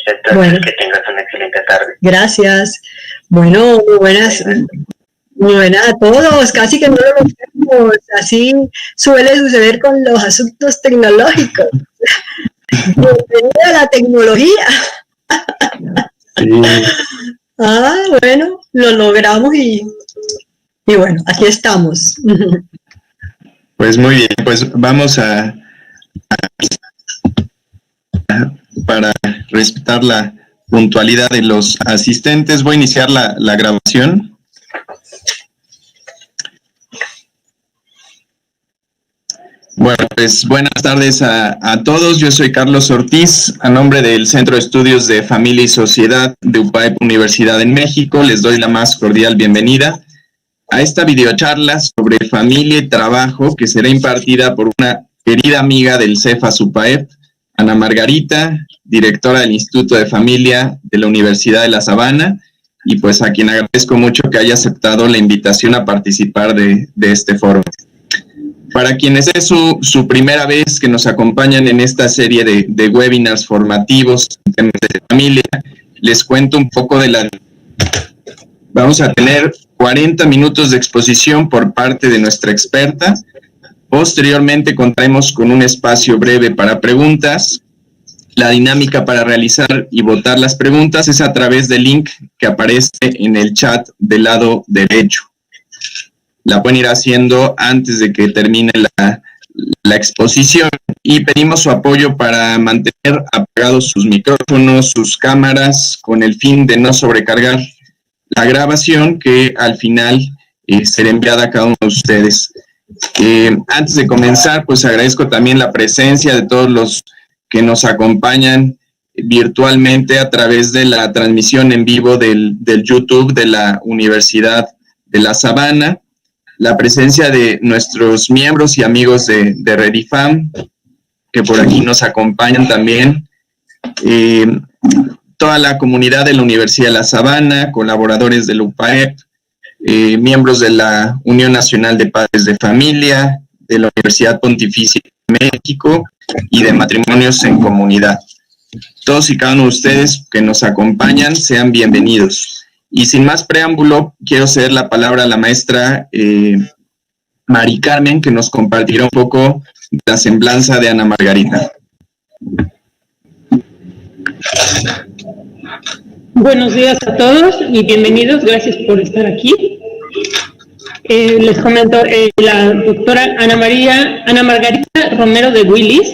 Entonces, bueno, que tengas una excelente tarde. Gracias. Bueno, muy buenas a todos. Casi que no lo vemos. Así suele suceder con los asuntos tecnológicos. Bienvenida a la tecnología. Sí. Bueno, lo logramos y bueno, aquí estamos. Pues muy bien, pues vamos para respetar la puntualidad de los asistentes, voy a iniciar la grabación. Bueno, pues buenas tardes a todos. Yo soy Carlos Ortiz, a nombre del Centro de Estudios de Familia y Sociedad de UPAEP Universidad en México. Les doy la más cordial bienvenida a esta videocharla sobre familia y trabajo que será impartida por una querida amiga del CEFAS UPAEP, Ana Margarita, directora del Instituto de Familia de la Universidad de La Sabana, y pues a quien agradezco mucho que haya aceptado la invitación a participar de este foro. Para quienes es su primera vez que nos acompañan en esta serie de webinars formativos en temas de familia, les cuento un poco de Vamos a tener 40 minutos de exposición por parte de nuestra experta. Posteriormente contaremos con un espacio breve para preguntas. La dinámica para realizar y votar las preguntas es a través del link que aparece en el chat del lado derecho. La pueden ir haciendo antes de que termine la exposición y pedimos su apoyo para mantener apagados sus micrófonos, sus cámaras, con el fin de no sobrecargar la grabación que al final será enviada a cada uno de ustedes. Antes de comenzar, pues agradezco también la presencia de todos los que nos acompañan virtualmente a través de la transmisión en vivo del YouTube de la Universidad de La Sabana, la presencia de nuestros miembros y amigos de Redifam, que por aquí nos acompañan también, toda la comunidad de la Universidad de La Sabana, colaboradores del UPAEP, miembros de la Unión Nacional de Padres de Familia, de la Universidad Pontificia de México y de Matrimonios en Comunidad. Todos y cada uno de ustedes que nos acompañan, sean bienvenidos. Y sin más preámbulo, quiero ceder la palabra a la maestra Mari Carmen, que nos compartirá un poco la semblanza de Ana Margarita. Buenos días a todos y bienvenidos, gracias por estar aquí. Les comento, la doctora Ana Margarita Romero de Willis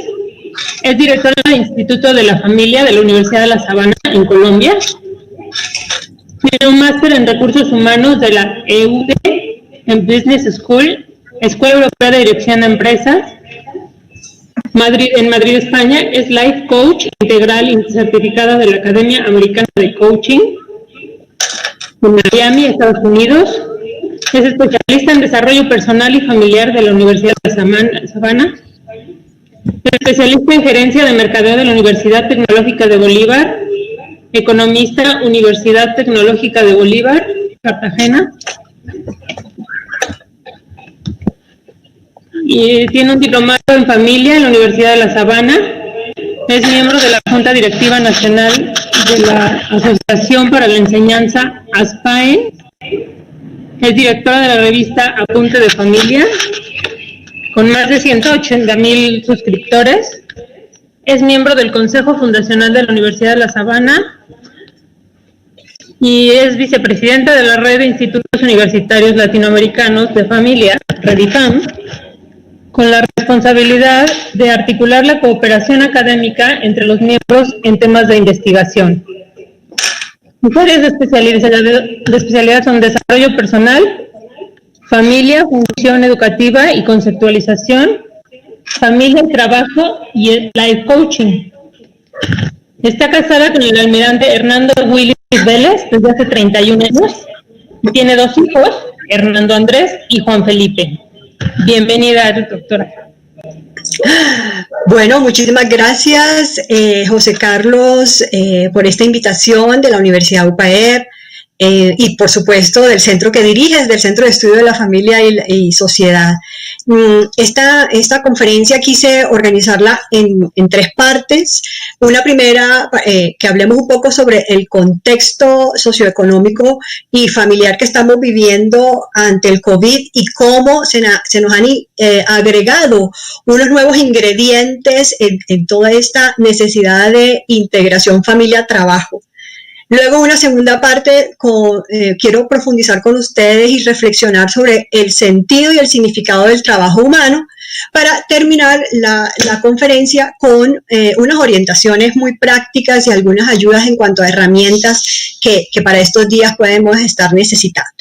es directora del Instituto de la Familia de la Universidad de La Sabana en Colombia. Tiene un máster en Recursos Humanos de la EUD en Business School, Escuela Europea de Dirección de Empresas, en Madrid, España. Es Life Coach Integral y certificada de la Academia Americana de Coaching. En Miami, Estados Unidos. Es especialista en desarrollo personal y familiar de la Universidad de La Sabana. Especialista en gerencia de mercadeo de la Universidad Tecnológica de Bolívar. Economista, Universidad Tecnológica de Bolívar, Cartagena. Y tiene un diplomado en familia en la Universidad de La Sabana. Es miembro de la Junta Directiva Nacional de la Asociación para la Enseñanza, ASPAE. Es directora de la revista Apunte de Familia, con más de 180,000 suscriptores. Es miembro del Consejo Fundacional de la Universidad de La Sabana y es vicepresidenta de la Red de Institutos Universitarios Latinoamericanos de Familia, Redifam, con la responsabilidad de articular la cooperación académica entre los miembros en temas de investigación. Sus áreas de especialidad son desarrollo personal, familia, función educativa y conceptualización, familia, trabajo y life coaching. Está casada con el almirante Hernando Willis Vélez desde hace 31 años. Tiene 2 hijos, Hernando Andrés y Juan Felipe. Bienvenida, doctora. Bueno, muchísimas gracias, José Carlos, por esta invitación de la Universidad UPAEP. y por supuesto del centro que diriges, del Centro de Estudio de la Familia y Sociedad. Esta conferencia quise organizarla en 3 partes. Una primera, que hablemos un poco sobre el contexto socioeconómico y familiar que estamos viviendo ante el COVID y cómo se nos han agregado unos nuevos ingredientes en toda esta necesidad de integración familia-trabajo. Luego, una segunda parte, quiero profundizar con ustedes y reflexionar sobre el sentido y el significado del trabajo humano, para terminar la conferencia con unas orientaciones muy prácticas y algunas ayudas en cuanto a herramientas que para estos días podemos estar necesitando.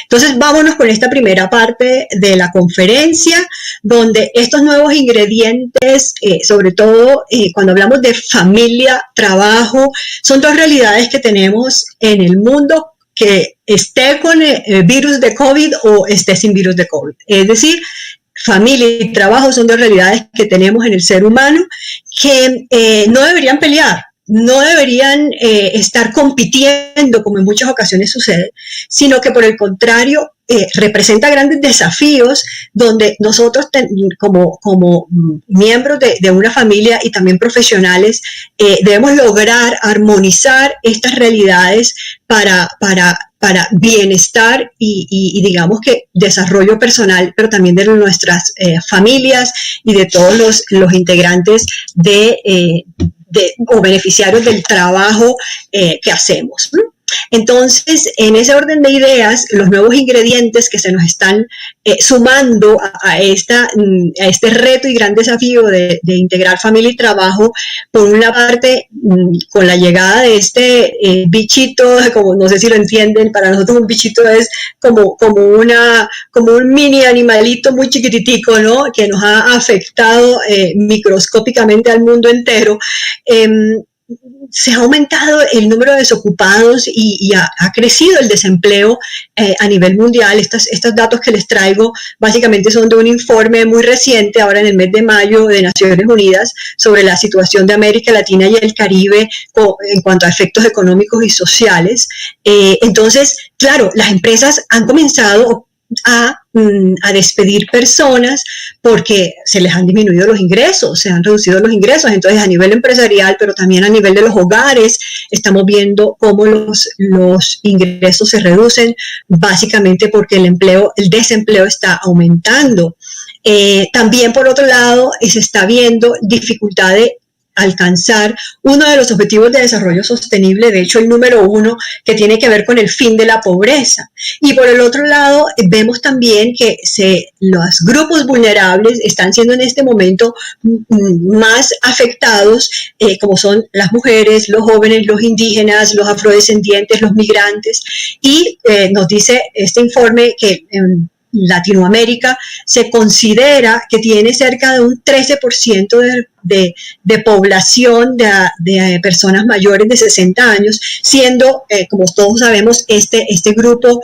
Entonces, vámonos con esta primera parte de la conferencia, donde estos nuevos ingredientes, sobre todo cuando hablamos de familia, trabajo, son 2 realidades que tenemos en el mundo, que esté con el virus de COVID o esté sin virus de COVID. Es decir, familia y trabajo son 2 realidades que tenemos en el ser humano que no deberían pelear. No deberían estar compitiendo, como en muchas ocasiones sucede, sino que por el contrario representa grandes desafíos donde nosotros como miembros de una familia y también profesionales debemos lograr armonizar estas realidades para bienestar y digamos que desarrollo personal, pero también de nuestras familias y de todos los integrantes o beneficiarios del trabajo que hacemos. Entonces, en ese orden de ideas, los nuevos ingredientes que se nos están sumando a este reto y gran desafío de integrar familia y trabajo, por una parte, con la llegada de este bichito, como no sé si lo entienden, para nosotros un bichito es como un mini animalito muy chiquititico, ¿no? Que nos ha afectado microscópicamente al mundo entero. Se ha aumentado el número de desocupados y ha crecido el desempleo a nivel mundial. Estos datos que les traigo básicamente son de un informe muy reciente, ahora en el mes de mayo, de Naciones Unidas, sobre la situación de América Latina y el Caribe en cuanto a efectos económicos y sociales. Entonces, claro, las empresas han comenzado a despedir personas porque se les han disminuido los ingresos, se han reducido los ingresos. Entonces, a nivel empresarial, pero también a nivel de los hogares, estamos viendo cómo los ingresos se reducen, básicamente porque el desempleo está aumentando. También, por otro lado, se está viendo dificultad de alcanzar uno de los objetivos de desarrollo sostenible, de hecho el número 1, que tiene que ver con el fin de la pobreza. Y por el otro lado, vemos también que los grupos vulnerables están siendo en este momento más afectados, como son las mujeres, los jóvenes, los indígenas, los afrodescendientes, los migrantes. Y nos dice este informe que Latinoamérica se considera que tiene cerca de un 13% de población de personas mayores de 60 años, siendo, como todos sabemos, este grupo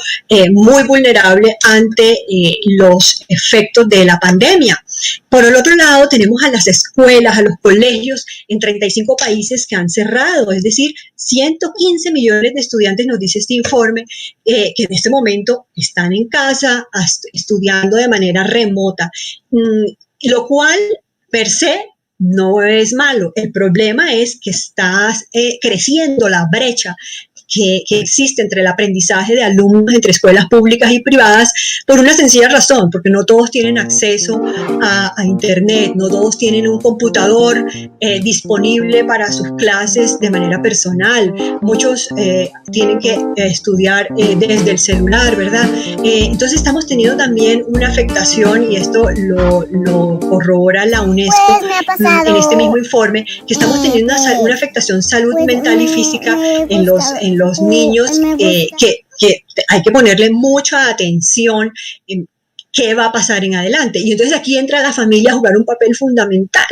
muy vulnerable ante los efectos de la pandemia. Por el otro lado, tenemos a las escuelas, a los colegios en 35 países que han cerrado, es decir, 115 millones de estudiantes, nos dice este informe, que en este momento están en casa estudiando de manera remota, lo cual per se no es malo. El problema es que está creciendo la brecha que existe entre el aprendizaje de alumnos entre escuelas públicas y privadas por una sencilla razón, porque no todos tienen acceso a internet, no todos tienen un computador disponible para sus clases de manera personal, muchos tienen que estudiar desde el celular, ¿verdad? Entonces estamos teniendo también una afectación, y esto lo corrobora la UNESCO en este mismo informe, que estamos teniendo una afectación salud mental y física en los niños, que hay que ponerle mucha atención en qué va a pasar en adelante. Y entonces aquí entra la familia a jugar un papel fundamental,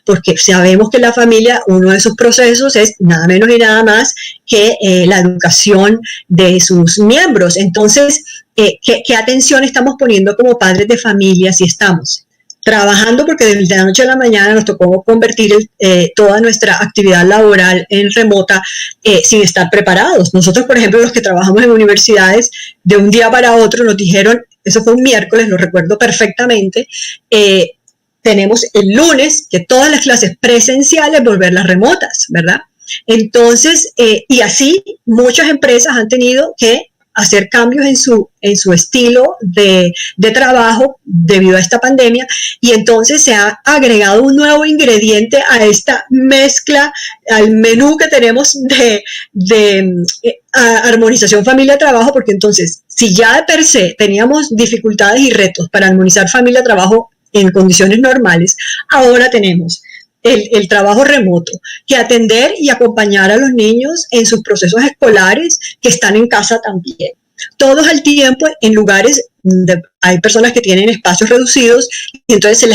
porque sabemos que la familia, uno de sus procesos es nada menos y nada más que la educación de sus miembros. Entonces, ¿qué atención estamos poniendo como padres de familia si estamos trabajando, porque desde la noche a la mañana nos tocó convertir toda nuestra actividad laboral en remota sin estar preparados. Nosotros, por ejemplo, los que trabajamos en universidades, de un día para otro nos dijeron, eso fue un miércoles, lo recuerdo perfectamente, tenemos el lunes que todas las clases presenciales volverlas remotas, ¿verdad? Entonces, y así muchas empresas han tenido que hacer cambios en su estilo de trabajo debido a esta pandemia, y entonces se ha agregado un nuevo ingrediente a esta mezcla, al menú que tenemos de armonización familia-trabajo, porque entonces, si ya de per se teníamos dificultades y retos para armonizar familia-trabajo en condiciones normales, ahora tenemos el trabajo remoto, que atender y acompañar a los niños en sus procesos escolares que están en casa también. Todos al tiempo en lugares donde hay personas que tienen espacios reducidos y entonces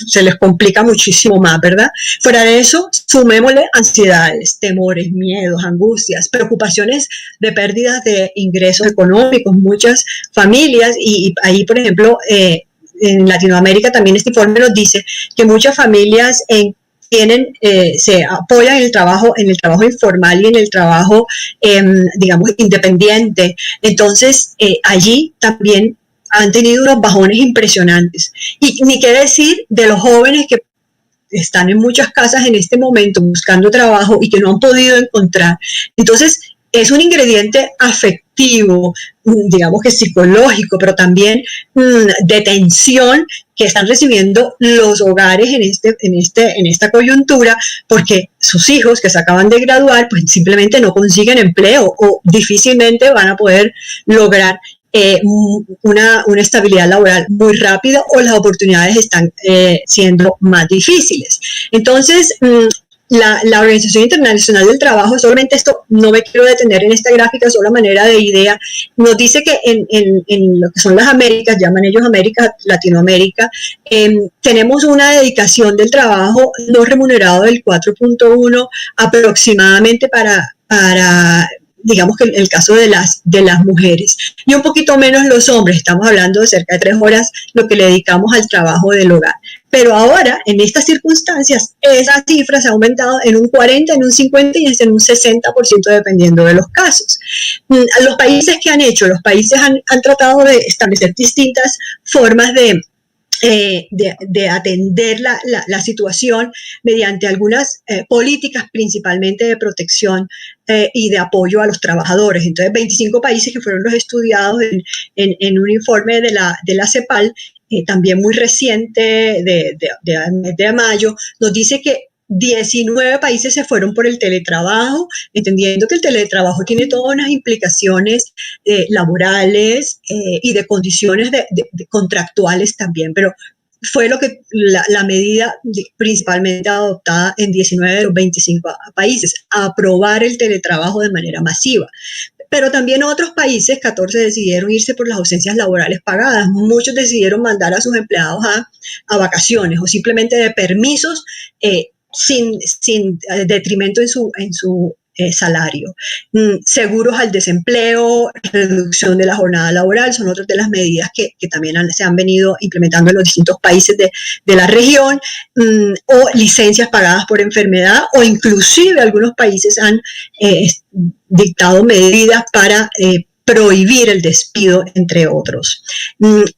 se les complica muchísimo más, ¿verdad? Fuera de eso, sumémosle ansiedades, temores, miedos, angustias, preocupaciones de pérdidas de ingresos económicos, muchas familias, y ahí, por ejemplo, en Latinoamérica también este informe nos dice que muchas familias se apoyan en el trabajo informal y en el trabajo, digamos, independiente. Entonces, allí también han tenido unos bajones impresionantes. Y ni qué decir de los jóvenes que están en muchas casas en este momento buscando trabajo y que no han podido encontrar. Entonces, es un ingrediente afectivo, digamos que psicológico, pero también de tensión que están recibiendo los hogares en esta coyuntura, porque sus hijos que se acaban de graduar, pues simplemente no consiguen empleo o difícilmente van a poder lograr una estabilidad laboral muy rápida, o las oportunidades están siendo más difíciles. Entonces, la Organización Internacional del Trabajo, solamente esto, no me quiero detener en esta gráfica, solo a manera de idea, nos dice que en lo que son las Américas, llaman ellos América, Latinoamérica, tenemos una dedicación del trabajo no remunerado del 4.1 aproximadamente para digamos que el caso de las mujeres, y un poquito menos los hombres. Estamos hablando de cerca de 3 horas lo que le dedicamos al trabajo del hogar. Pero ahora, en estas circunstancias, esa cifra se ha aumentado en un 40, en un 50 y en un 60% dependiendo de los casos. Los países que han hecho, los países han tratado de establecer distintas formas de atender la situación mediante algunas políticas, principalmente de protección y de apoyo a los trabajadores. Entonces, 25 países que fueron los estudiados en un informe de la CEPAL, también muy reciente, de mayo, nos dice que 19 países se fueron por el teletrabajo, entendiendo que el teletrabajo tiene todas unas implicaciones laborales y de condiciones de contractuales también, pero fue lo que la medida principalmente adoptada en 19 de los 25 países, aprobar el teletrabajo de manera masiva. Pero también otros países, 14, decidieron irse por las ausencias laborales pagadas. Muchos decidieron mandar a sus empleados a vacaciones o simplemente de permisos sin detrimento en su salario. Seguros al desempleo, reducción de la jornada laboral, son otras de las medidas que también se han venido implementando en los distintos países de la región, o licencias pagadas por enfermedad, o inclusive algunos países han dictado medidas para prohibir el despido, entre otros.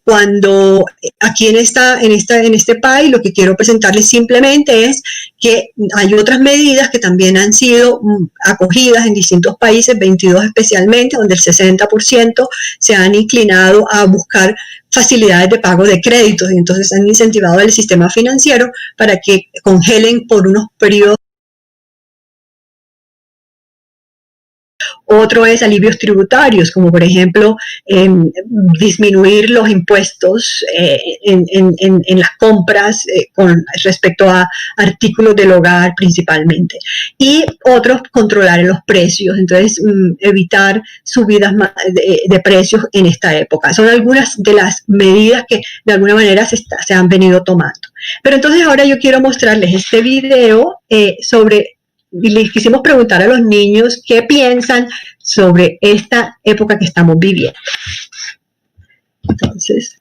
Cuando aquí en este país, lo que quiero presentarles simplemente es que hay otras medidas que también han sido acogidas en distintos países, 22 especialmente, donde el 60% se han inclinado a buscar facilidades de pago de créditos, y entonces han incentivado el sistema financiero para que congelen por unos periodos. Otro es alivios tributarios, como por ejemplo disminuir los impuestos en las compras con respecto a artículos del hogar principalmente. Y otros, controlar los precios, entonces evitar subidas de precios en esta época. Son algunas de las medidas que de alguna manera se han venido tomando. Pero entonces ahora yo quiero mostrarles este video y les quisimos preguntar a los niños qué piensan sobre esta época que estamos viviendo. Entonces,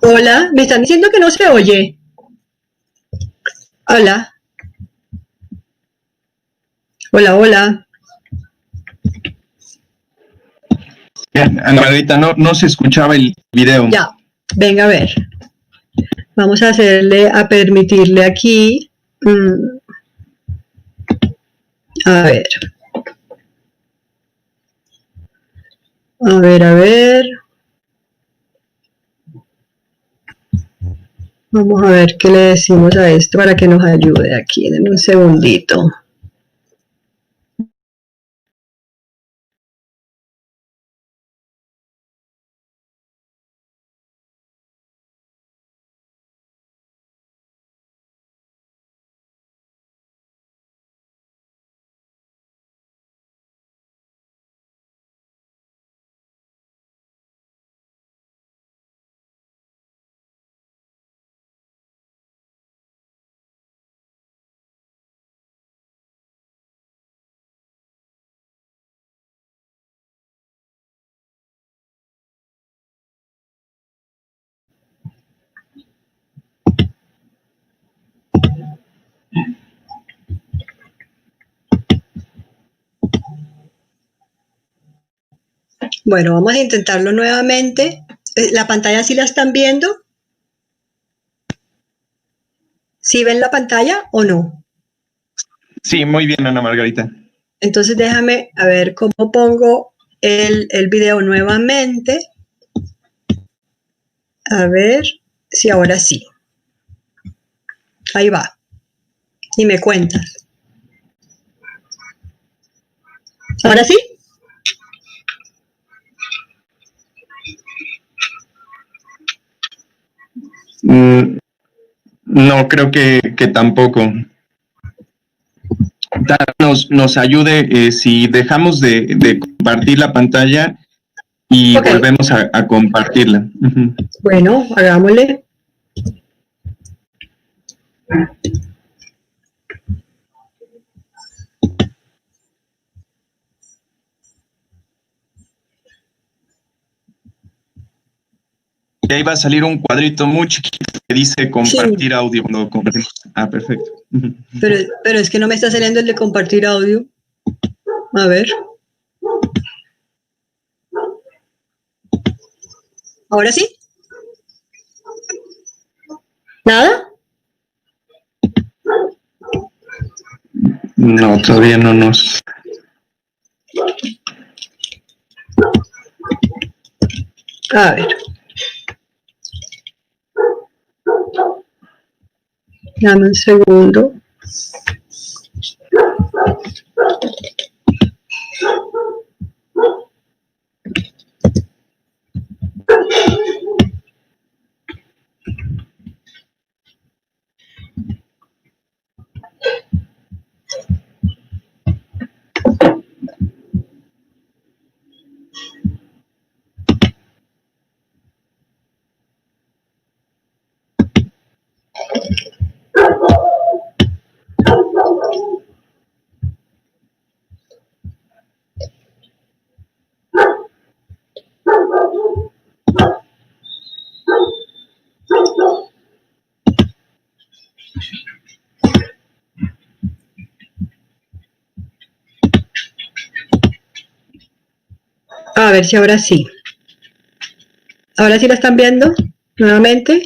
Hola, me están diciendo que no se oye. Hola. Hola, hola. Ana Margarita, no se escuchaba el video. Ya, venga a ver. Vamos a permitirle aquí. A ver. A ver. Vamos a ver qué le decimos a esto para que nos ayude aquí. Denme un segundito. Bueno, vamos a intentarlo nuevamente. ¿La pantalla sí la están viendo? ¿Sí ven la pantalla o no? Sí, muy bien, Ana Margarita. Entonces déjame a ver cómo pongo el video nuevamente. A ver si ahora sí. Ahí va. Y me cuentas. ¿Ahora sí? No, creo que tampoco. Nos ayude si dejamos de compartir la pantalla y Ok. volvemos a compartirla. Uh-huh. Bueno, hagámosle. Y ahí va a salir un cuadrito muy chiquito que dice compartir audio. No, compartimos. Ah, perfecto. Uh-huh. Pero es que no me está saliendo el de compartir audio. A ver. ¿Ahora sí? ¿Nada? No, todavía no nos... A ver. Dame un segundo. A ver si ahora sí. ¿Ahora sí lo están viendo? Nuevamente.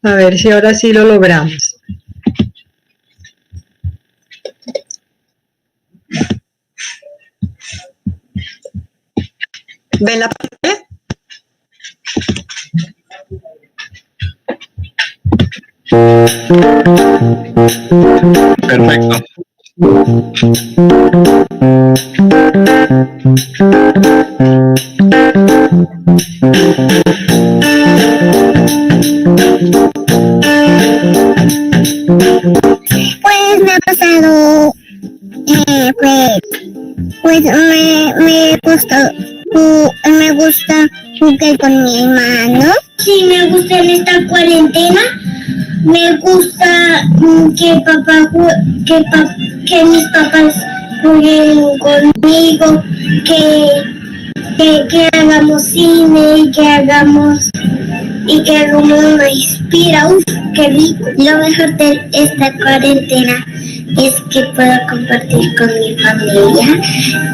A ver si ahora sí lo logramos. ¿Ven la pantalla? Perfecto. Pues me ha pasado, pues me gusta jugar con mi hermano. Sí, me gusta en esta cuarentena. Me gusta que mis papás jueguen conmigo, que hagamos cine, que hagamos y que como me inspira. Uf, qué rico. Lo mejor de esta cuarentena es que puedo compartir con mi familia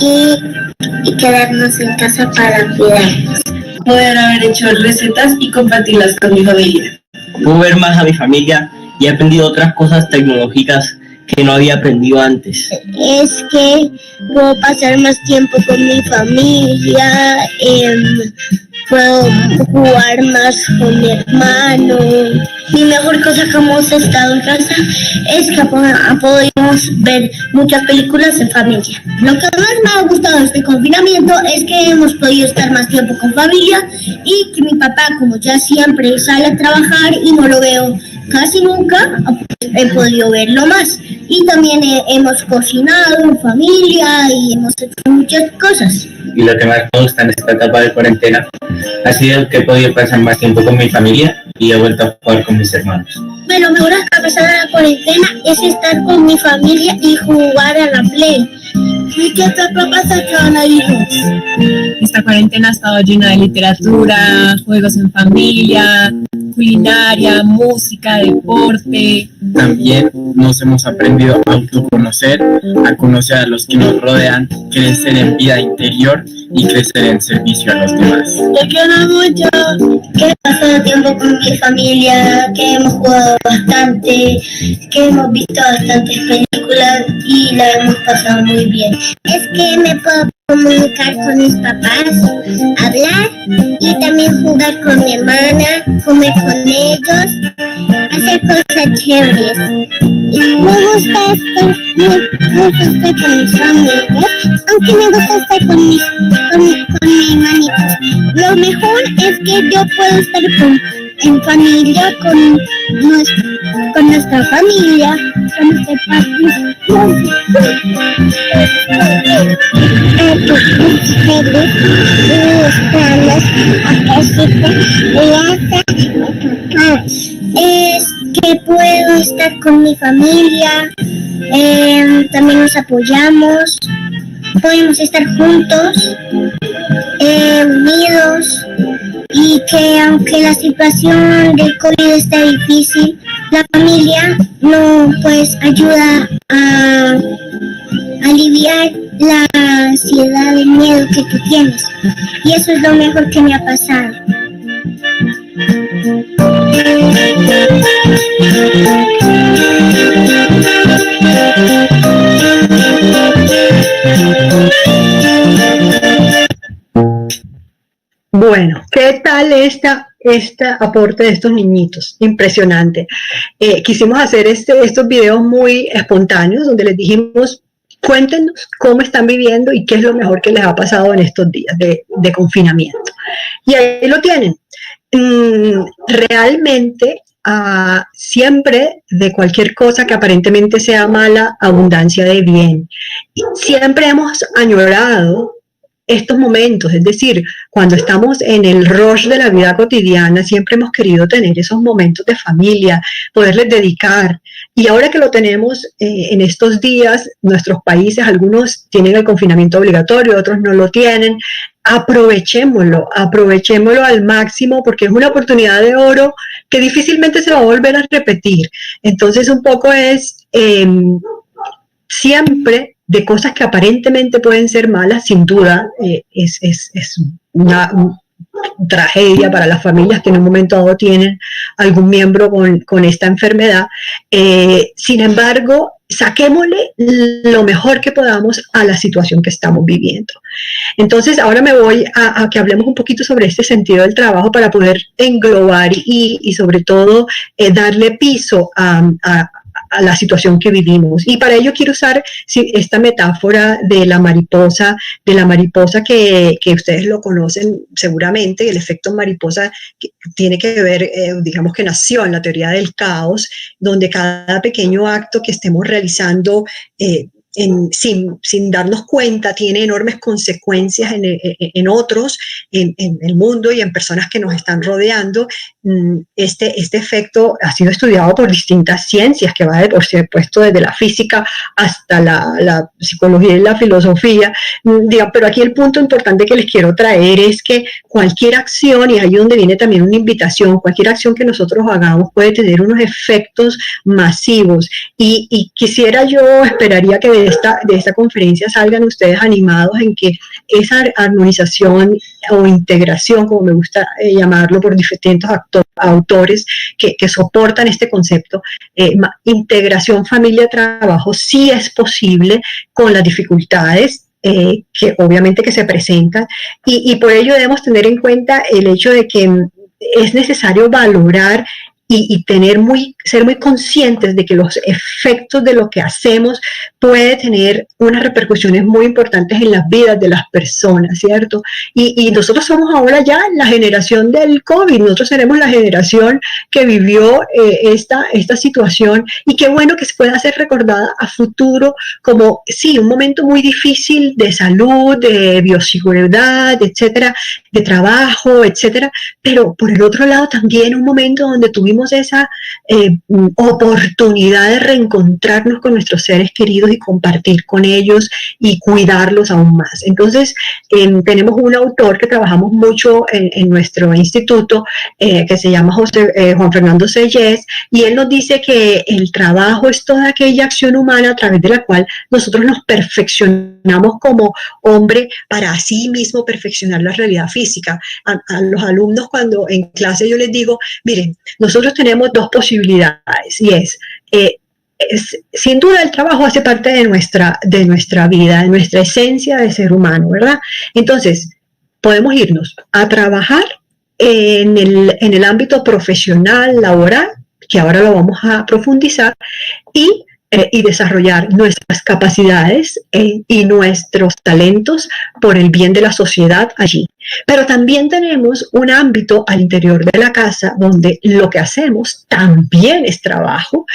y quedarnos en casa para cuidarnos. Poder haber hecho recetas y compartirlas con mi familia. Puedo ver más a mi familia y he aprendido otras cosas tecnológicas que no había aprendido antes. Es que puedo pasar más tiempo con mi familia, puedo jugar más con mi hermano. Mi mejor cosa que hemos estado en casa es que podemos ver muchas películas en familia. Lo que más me ha gustado de este confinamiento es que hemos podido estar más tiempo con familia y que mi papá, como ya siempre sale a trabajar y no lo veo casi nunca, he podido verlo más. Y también hemos cocinado en familia y hemos hecho muchas cosas. Y lo que más me gusta en esta etapa de cuarentena ha sido que he podido pasar más tiempo con mi familia y he vuelto a jugar con mis hermanos. Bueno, lo mejor que ha pasado en la cuarentena es estar con mi familia y jugar a la Play. ¿Y qué otra cosa que van a ir? Esta cuarentena ha estado llena de literatura, juegos en familia, culinaria, música, deporte. También nos hemos aprendido a autoconocer, a conocer a los que nos rodean, crecer en vida interior y crecer en servicio a los demás. Te quiero mucho, que he pasado tiempo con mi familia, que hemos jugado bastante, que hemos visto bastantes películas y la hemos pasado muy bien. Es que me puedo comunicar con mis papás, hablar y también jugar con mi hermana, comer con ellos, hacer cosas chéveres. Me gusta estar con mis amigos, aunque me gusta estar con mi hermanita. Lo mejor es que yo puedo estar en familia, con nuestra familia, con nuestro papi. Es que puedo estar con mi familia, también nos apoyamos, podemos estar juntos, unidos, y que aunque la situación del COVID está difícil, la familia no pues ayuda a aliviar la ansiedad, el miedo que tú tienes, y eso es lo mejor que me ha pasado. Bueno, ¿qué tal este aporte de estos niñitos? Impresionante. Quisimos hacer estos videos muy espontáneos donde les dijimos, cuéntenos cómo están viviendo y qué es lo mejor que les ha pasado en estos días de confinamiento. Y ahí lo tienen. Realmente siempre de cualquier cosa que aparentemente sea mala, abundancia de bien. Y siempre hemos añorado estos momentos, es decir, cuando estamos en el rush de la vida cotidiana, siempre hemos querido tener esos momentos de familia, poderles dedicar. Y ahora que lo tenemos en estos días, nuestros países, algunos tienen el confinamiento obligatorio, otros no lo tienen. Aprovechémoslo al máximo porque es una oportunidad de oro que difícilmente se va a volver a repetir. Entonces un poco es siempre de cosas que aparentemente pueden ser malas, sin duda es una tragedia para las familias que en un momento dado tienen algún miembro con esta enfermedad. Sin embargo, saquémosle lo mejor que podamos a la situación que estamos viviendo. Entonces, ahora me voy a que hablemos un poquito sobre este sentido del trabajo para poder englobar y sobre todo darle piso a la situación que vivimos. Y para ello quiero usar esta metáfora de la mariposa que ustedes lo conocen seguramente, el efecto mariposa que tiene que ver, digamos que nació en la teoría del caos, donde cada pequeño acto que estemos realizando sin darnos cuenta, tiene enormes consecuencias en otros, en el mundo y en personas que nos están rodeando. Este efecto ha sido estudiado por distintas ciencias, que va, por supuesto, desde la física hasta la psicología y la filosofía. Pero aquí el punto importante que les quiero traer es que cualquier acción, y ahí donde viene también una invitación, cualquier acción que nosotros hagamos puede tener unos efectos masivos. Y quisiera yo, esperaría que de esta conferencia salgan ustedes animados en que esa armonización o integración, como me gusta llamarlo por distintos autores que soportan este concepto, integración familia-trabajo, sí es posible con las dificultades que obviamente que se presentan, y por ello debemos tener en cuenta el hecho de que es necesario valorar y ser muy conscientes de que los efectos de lo que hacemos puede tener unas repercusiones muy importantes en las vidas de las personas, ¿cierto? Y nosotros somos ahora ya la generación del COVID, nosotros seremos la generación que vivió esta situación, y qué bueno que se pueda ser recordada a futuro como, sí, un momento muy difícil de salud, de bioseguridad, etcétera, de trabajo, etcétera, pero por el otro lado también un momento donde tuvimos esa oportunidad de reencontrarnos con nuestros seres queridos y compartir con ellos y cuidarlos aún más. Entonces, tenemos un autor que trabajamos mucho en nuestro instituto, que se llama Juan Fernando Sellés, y él nos dice que el trabajo es toda aquella acción humana a través de la cual nosotros nos perfeccionamos como hombre para así mismo perfeccionar la realidad física. A los alumnos, cuando en clase yo les digo, miren, nosotros tenemos dos posibilidades, y sin duda el trabajo hace parte de nuestra vida, de nuestra esencia de ser humano, ¿verdad? Entonces, podemos irnos a trabajar en el ámbito profesional, laboral, que ahora lo vamos a profundizar, y desarrollar nuestras capacidades y nuestros talentos por el bien de la sociedad allí. Pero también tenemos un ámbito al interior de la casa donde lo que hacemos también es trabajo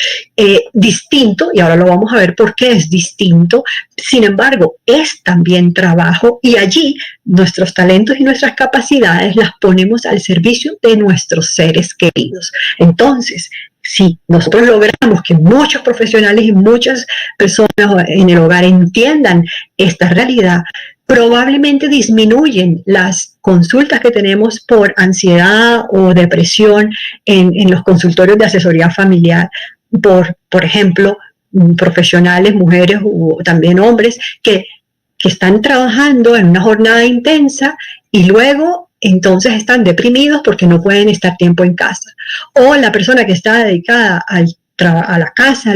distinto, y ahora lo vamos a ver por qué es distinto. Sin embargo, es también trabajo, y allí nuestros talentos y nuestras capacidades las ponemos al servicio de nuestros seres queridos. Entonces, si nosotros logramos que muchos profesionales y muchas personas en el hogar entiendan esta realidad, probablemente disminuyen las consultas que tenemos por ansiedad o depresión en los consultorios de asesoría familiar, por ejemplo, profesionales, mujeres o también hombres que están trabajando en una jornada intensa y luego entonces están deprimidos porque no pueden estar tiempo en casa. O la persona que está dedicada a la casa,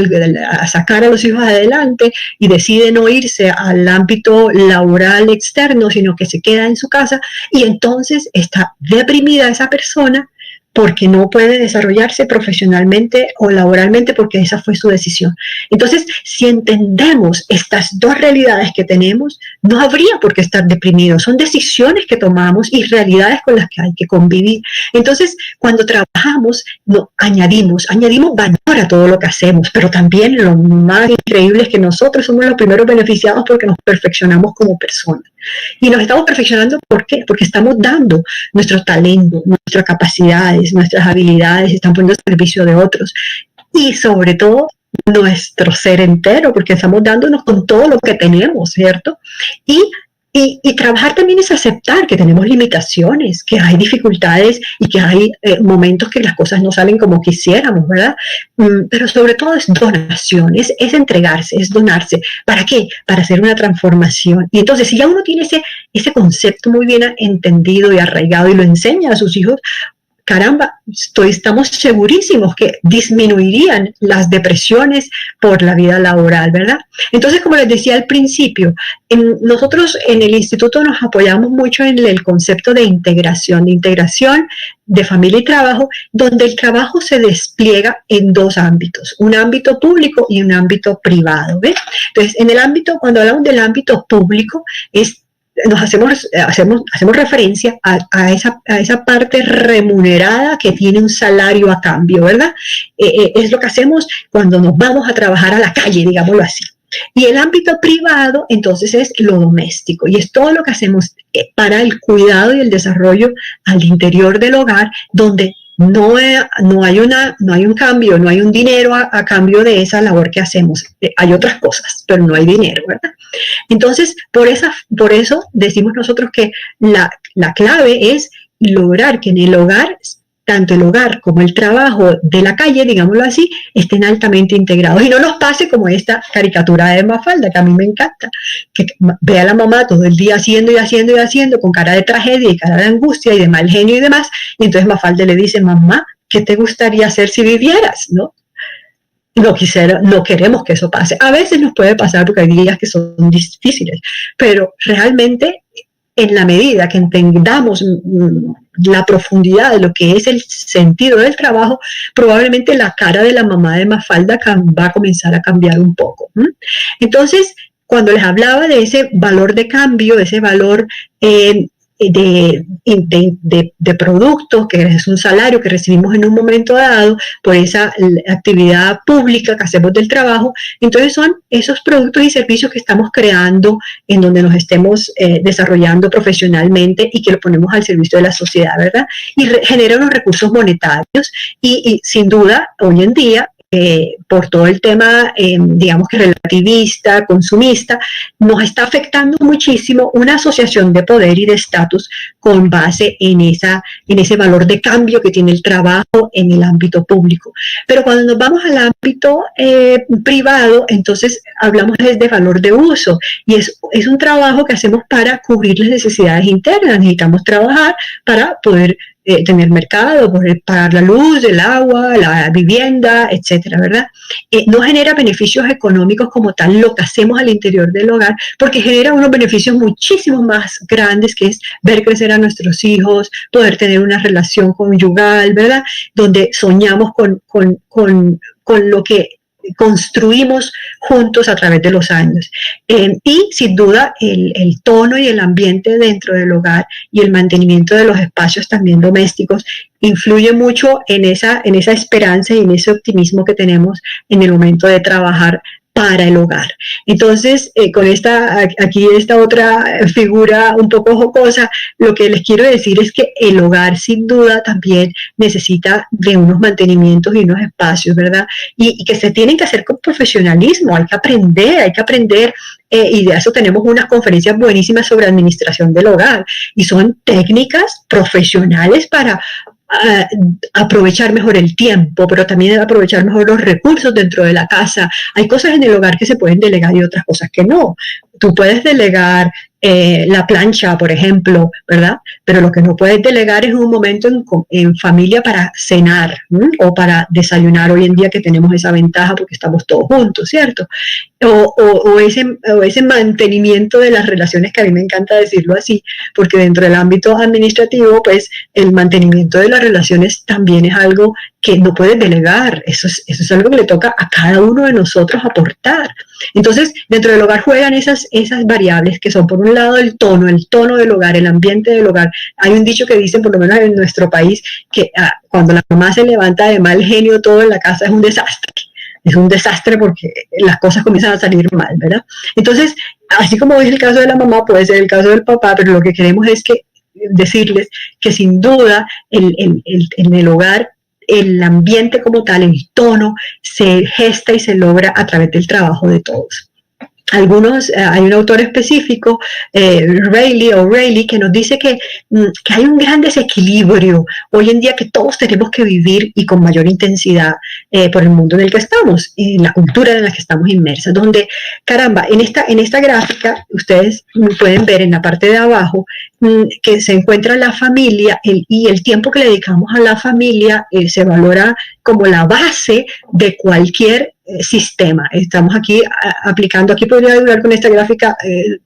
a sacar a los hijos adelante, y decide no irse al ámbito laboral externo, sino que se queda en su casa, y entonces está deprimida esa persona porque no puede desarrollarse profesionalmente o laboralmente porque esa fue su decisión. Entonces, si entendemos estas dos realidades que tenemos, no habría por qué estar deprimidos. Son decisiones que tomamos y realidades con las que hay que convivir. Entonces, cuando trabajamos, añadimos valor a todo lo que hacemos, pero también lo más increíble es que nosotros somos los primeros beneficiados porque nos perfeccionamos como personas. Y nos estamos perfeccionando, ¿por qué? Porque estamos dando nuestro talento, nuestras capacidades, nuestras habilidades, están poniendo al servicio de otros. Y sobre todo, nuestro ser entero, porque estamos dándonos con todo lo que tenemos, ¿cierto? Y trabajar también es aceptar que tenemos limitaciones, que hay dificultades y que hay momentos que las cosas no salen como quisiéramos, ¿verdad? Pero sobre todo es donación, es entregarse, es donarse. ¿Para qué? Para hacer una transformación. Y entonces, si ya uno tiene ese concepto muy bien entendido y arraigado y lo enseña a sus hijos, caramba, estamos segurísimos que disminuirían las depresiones por la vida laboral, ¿verdad? Entonces, como les decía al principio, nosotros en el instituto nos apoyamos mucho en el concepto de integración de familia y trabajo, donde el trabajo se despliega en dos ámbitos, un ámbito público y un ámbito privado, ¿ves? Entonces, cuando hablamos del ámbito público, hacemos referencia a esa parte remunerada que tiene un salario a cambio, ¿verdad? Es lo que hacemos cuando nos vamos a trabajar a la calle, digámoslo así. Y el ámbito privado, entonces, es lo doméstico, y es todo lo que hacemos para el cuidado y el desarrollo al interior del hogar, donde no hay un cambio, no hay un dinero a cambio de esa labor que hacemos. Hay otras cosas, pero no hay dinero, ¿verdad? Entonces, por eso decimos nosotros que la clave es lograr que en el hogar, tanto el hogar como el trabajo de la calle, digámoslo así, estén altamente integrados. Y no nos pase como esta caricatura de Mafalda, que a mí me encanta, que ve a la mamá todo el día haciendo y haciendo y haciendo, con cara de tragedia y cara de angustia y de mal genio y demás, y entonces Mafalda le dice: mamá, ¿qué te gustaría hacer si vivieras? ¿No? No queremos que eso pase. A veces nos puede pasar porque hay días que son difíciles, pero realmente, en la medida que entendamos la profundidad de lo que es el sentido del trabajo, probablemente la cara de la mamá de Mafalda va a comenzar a cambiar un poco. Entonces, cuando les hablaba de ese valor de cambio, de ese valor de productos, que es un salario que recibimos en un momento dado por esa actividad pública que hacemos del trabajo, entonces son esos productos y servicios que estamos creando en donde nos estemos desarrollando profesionalmente y que lo ponemos al servicio de la sociedad, ¿verdad? Y genera unos recursos monetarios y sin duda, hoy en día, por todo el tema, digamos que relativista, consumista, nos está afectando muchísimo una asociación de poder y de estatus con base en ese valor de cambio que tiene el trabajo en el ámbito público. Pero cuando nos vamos al ámbito privado, entonces hablamos de valor de uso, y es un trabajo que hacemos para cubrir las necesidades internas. Necesitamos trabajar para poder tener mercado, poder pagar la luz, el agua, la vivienda, etcétera, ¿verdad? No genera beneficios económicos como tal lo que hacemos al interior del hogar, porque genera unos beneficios muchísimo más grandes, que es ver crecer a nuestros hijos, poder tener una relación conyugal, ¿verdad? Donde soñamos con lo que construimos juntos a través de los años. Y sin duda el tono y el ambiente dentro del hogar y el mantenimiento de los espacios también domésticos influye mucho en esa esperanza y en ese optimismo que tenemos en el momento de trabajar para el hogar. Entonces, con esta otra figura un poco jocosa, lo que les quiero decir es que el hogar sin duda también necesita de unos mantenimientos y unos espacios, ¿verdad? Y que se tienen que hacer con profesionalismo, hay que aprender, y de eso tenemos unas conferencias buenísimas sobre administración del hogar, y son técnicas profesionales para aprovechar mejor el tiempo, pero también aprovechar mejor los recursos dentro de la casa. Hay cosas en el hogar que se pueden delegar y otras cosas que no. Tú puedes delegar la plancha, por ejemplo, ¿verdad? Pero lo que no puedes delegar es un momento en familia para cenar, o para desayunar, hoy en día que tenemos esa ventaja porque estamos todos juntos, ¿cierto? O ese mantenimiento de las relaciones, que a mí me encanta decirlo así, porque dentro del ámbito administrativo, pues el mantenimiento de las relaciones también es algo que no puedes delegar. Eso es algo que le toca a cada uno de nosotros aportar. Entonces, dentro del hogar juegan esas variables que son, por un lado, el tono del hogar, el ambiente del hogar. Hay un dicho que dicen, por lo menos en nuestro país, que cuando la mamá se levanta de mal genio, todo en la casa es un desastre. Es un desastre porque las cosas comienzan a salir mal, ¿verdad? Entonces, así como es el caso de la mamá, puede ser el caso del papá, pero lo que queremos es decirles que sin duda en el hogar, el ambiente como tal, el tono, se gesta y se logra a través del trabajo de todos. Hay un autor específico, Rayleigh, que nos dice que hay un gran desequilibrio hoy en día que todos tenemos que vivir, y con mayor intensidad, por el mundo en el que estamos, y la cultura en la que estamos inmersas, donde, caramba, en esta gráfica ustedes pueden ver en la parte de abajo que se encuentra la familia, y el tiempo que le dedicamos a la familia se valora como la base de cualquier sistema. Estamos aquí aplicando, aquí podría durar con esta gráfica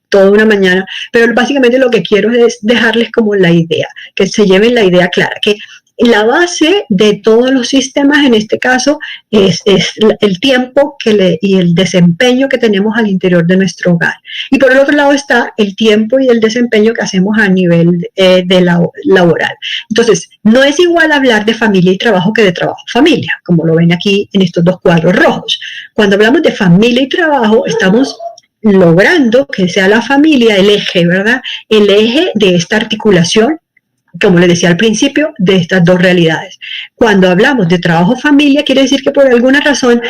toda una mañana, pero básicamente lo que quiero es dejarles como la idea, que se lleven la idea clara, que la base de todos los sistemas, en este caso, es el tiempo y el desempeño que tenemos al interior de nuestro hogar. Y por el otro lado está el tiempo y el desempeño que hacemos a nivel laboral. Entonces, no es igual hablar de familia y trabajo que de trabajo-familia, como lo ven aquí en estos dos cuadros rojos. Cuando hablamos de familia y trabajo, estamos logrando que sea la familia el eje, ¿verdad? El eje de esta articulación, como les decía al principio, de estas dos realidades. Cuando hablamos de trabajo-familia, quiere decir que por alguna razón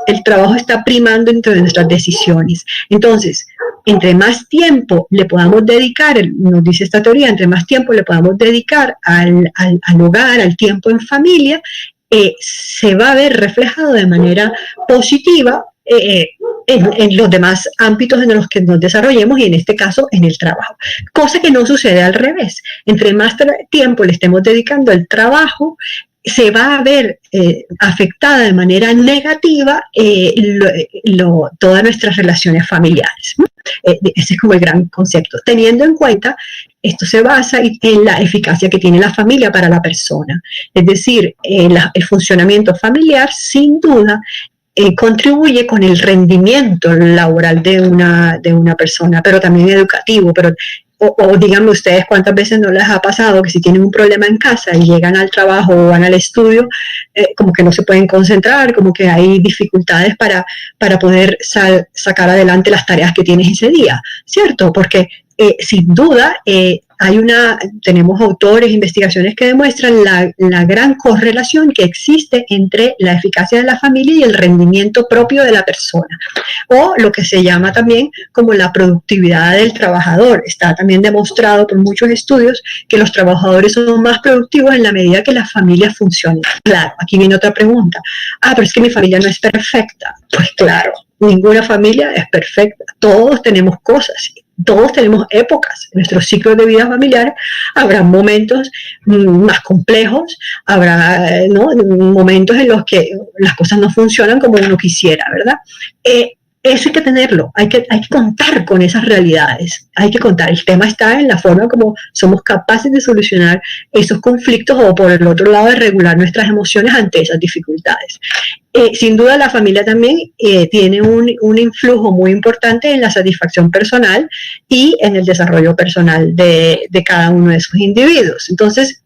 el trabajo está primando entre nuestras decisiones. Entonces, entre más tiempo le podamos dedicar, nos dice esta teoría, entre más tiempo le podamos dedicar al hogar, al tiempo en familia, se va a ver reflejado de manera positiva en los demás ámbitos en los que nos desarrollemos, y en este caso en el trabajo, cosa que no sucede al revés. Entre más tiempo le estemos dedicando al trabajo, se va a ver afectada de manera negativa todas nuestras relaciones familiares, ¿no? Ese es como el gran concepto, teniendo en cuenta, esto se basa en la eficacia que tiene la familia para la persona, es decir, el funcionamiento familiar sin duda contribuye con el rendimiento laboral de una persona, pero también educativo. O díganme ustedes cuántas veces no les ha pasado que si tienen un problema en casa y llegan al trabajo o van al estudio, como que no se pueden concentrar, como que hay dificultades para poder sacar adelante las tareas que tienes ese día, ¿cierto? Porque sin duda tenemos autores, investigaciones que demuestran la gran correlación que existe entre la eficacia de la familia y el rendimiento propio de la persona, o lo que se llama también como la productividad del trabajador. Está también demostrado por muchos estudios que los trabajadores son más productivos en la medida que las familias funcionen. Claro, aquí viene otra pregunta. Pero es que mi familia no es perfecta. Pues claro, ninguna familia es perfecta. Todos tenemos cosas. Todos tenemos épocas. En nuestros ciclos de vida familiares habrá momentos más complejos, habrá momentos en los que las cosas no funcionan como uno quisiera, ¿verdad? Eso hay que tenerlo, hay que contar con esas realidades, hay que contar. El tema está en la forma como somos capaces de solucionar esos conflictos, o por el otro lado de regular nuestras emociones ante esas dificultades. Sin duda la familia también tiene un influjo muy importante en la satisfacción personal y en el desarrollo personal de cada uno de sus individuos. Entonces,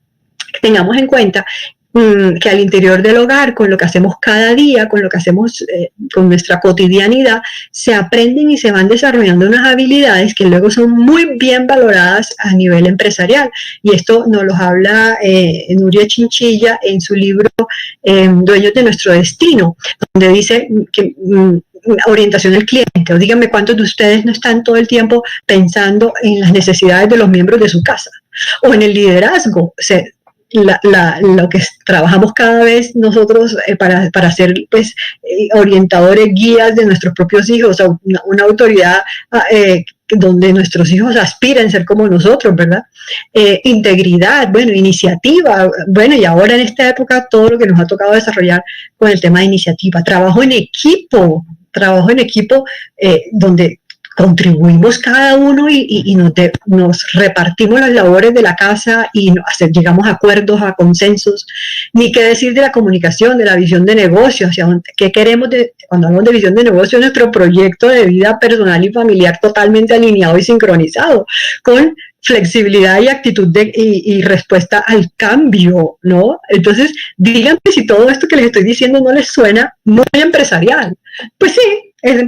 tengamos en cuenta que al interior del hogar, con lo que hacemos cada día, con lo que hacemos con nuestra cotidianidad, se aprenden y se van desarrollando unas habilidades que luego son muy bien valoradas a nivel empresarial. Y esto nos lo habla Nuria Chinchilla en su libro Dueños de Nuestro Destino, donde dice que orientación del cliente, o díganme cuántos de ustedes no están todo el tiempo pensando en las necesidades de los miembros de su casa, o en el liderazgo. Lo que trabajamos cada vez nosotros para ser pues orientadores, guías de nuestros propios hijos, o una autoridad donde nuestros hijos aspiran a ser como nosotros, ¿verdad? Integridad, iniciativa, y ahora en esta época todo lo que nos ha tocado desarrollar con el tema de iniciativa, trabajo en equipo, donde contribuimos cada uno y nos repartimos las labores de la casa y llegamos a acuerdos, a consensos. Ni qué decir de la comunicación, de la visión de negocio, qué queremos cuando hablamos de visión de negocio, nuestro proyecto de vida personal y familiar totalmente alineado y sincronizado, con flexibilidad y actitud y respuesta al cambio, ¿no? Entonces, díganme si todo esto que les estoy diciendo no les suena muy empresarial. Pues sí, es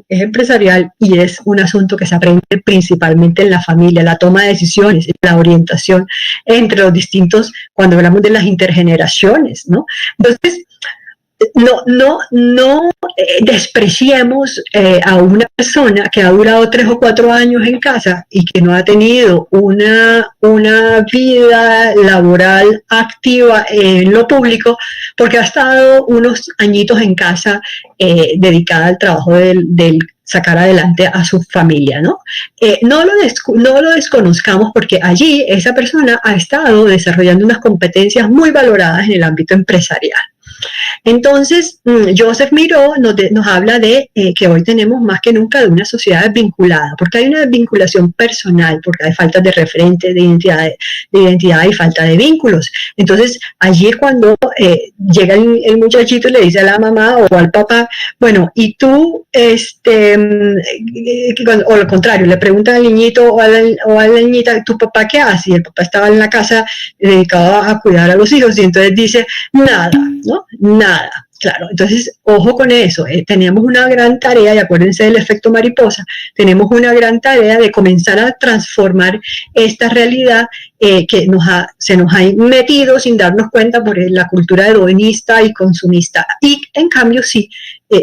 empresarial y es un asunto que se aprende principalmente en la familia, la toma de decisiones, la orientación entre los distintos, cuando hablamos de las intergeneraciones, ¿no? Entonces, no despreciemos a una persona que ha durado 3 o 4 años en casa y que no ha tenido una vida laboral activa en lo público, porque ha estado unos añitos en casa dedicada al trabajo del sacar adelante a su familia, ¿no? No lo desconozcamos, porque allí esa persona ha estado desarrollando unas competencias muy valoradas en el ámbito empresarial. Entonces, Joseph Miró nos habla de que hoy tenemos más que nunca de una sociedad desvinculada, porque hay una desvinculación personal, porque hay falta de referentes, de identidad y falta de vínculos. Entonces, allí es cuando llega el muchachito y le dice a la mamá o al papá, bueno, y tú, o al contrario, le pregunta al niñito o a la niñita, ¿tu papá qué hace? Y el papá estaba en la casa dedicado a cuidar a los hijos, y entonces dice, nada, ¿no? Nada. Claro, entonces, ojo con eso, tenemos una gran tarea, y acuérdense del efecto mariposa, tenemos una gran tarea de comenzar a transformar esta realidad que se nos ha metido sin darnos cuenta por la cultura hedonista y consumista. Y en cambio, sí,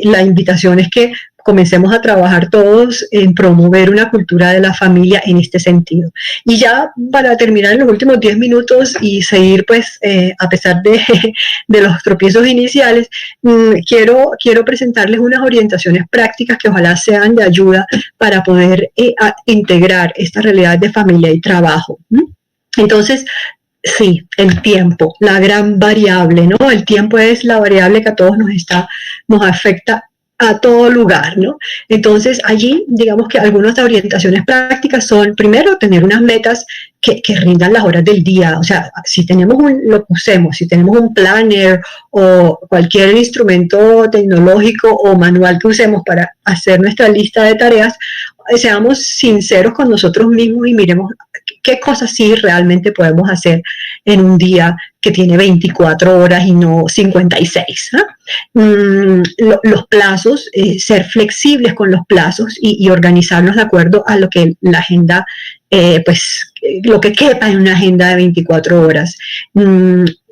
la invitación es que comencemos a trabajar todos en promover una cultura de la familia en este sentido. Y ya para terminar en los últimos 10 minutos y seguir, pues, a pesar de los tropiezos iniciales, quiero presentarles unas orientaciones prácticas que ojalá sean de ayuda para poder integrar esta realidad de familia y trabajo. Entonces, sí, el tiempo, la gran variable, ¿no? El tiempo es la variable que a todos nos afecta a todo lugar, ¿no? Entonces, allí, digamos que algunas orientaciones prácticas son, primero, tener unas metas que rindan las horas del día. O sea, si tenemos lo que usemos, si tenemos un planner o cualquier instrumento tecnológico o manual que usemos para hacer nuestra lista de tareas, seamos sinceros con nosotros mismos y miremos qué cosas sí realmente podemos hacer en un día que tiene 24 horas y no 56. Los plazos, ser flexibles con los plazos y organizarnos de acuerdo a lo que la agenda, pues lo que quepa en una agenda de 24 horas.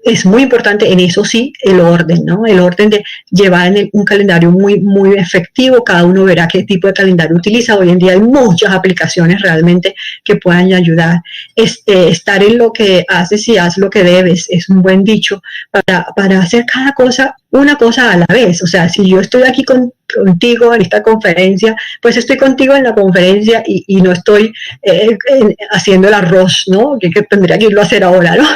Es muy importante en eso sí el orden, ¿no? El orden de llevar un calendario muy, muy efectivo. Cada uno verá qué tipo de calendario utiliza. Hoy en día hay muchas aplicaciones realmente que puedan ayudar. Estar en lo que haces y haz lo que debes es un buen dicho para hacer cada cosa, una cosa a la vez. O sea, si yo estoy aquí contigo en esta conferencia, pues estoy contigo en la conferencia y no estoy haciendo el arroz, ¿no? Que tendría que irlo a hacer ahora, ¿no?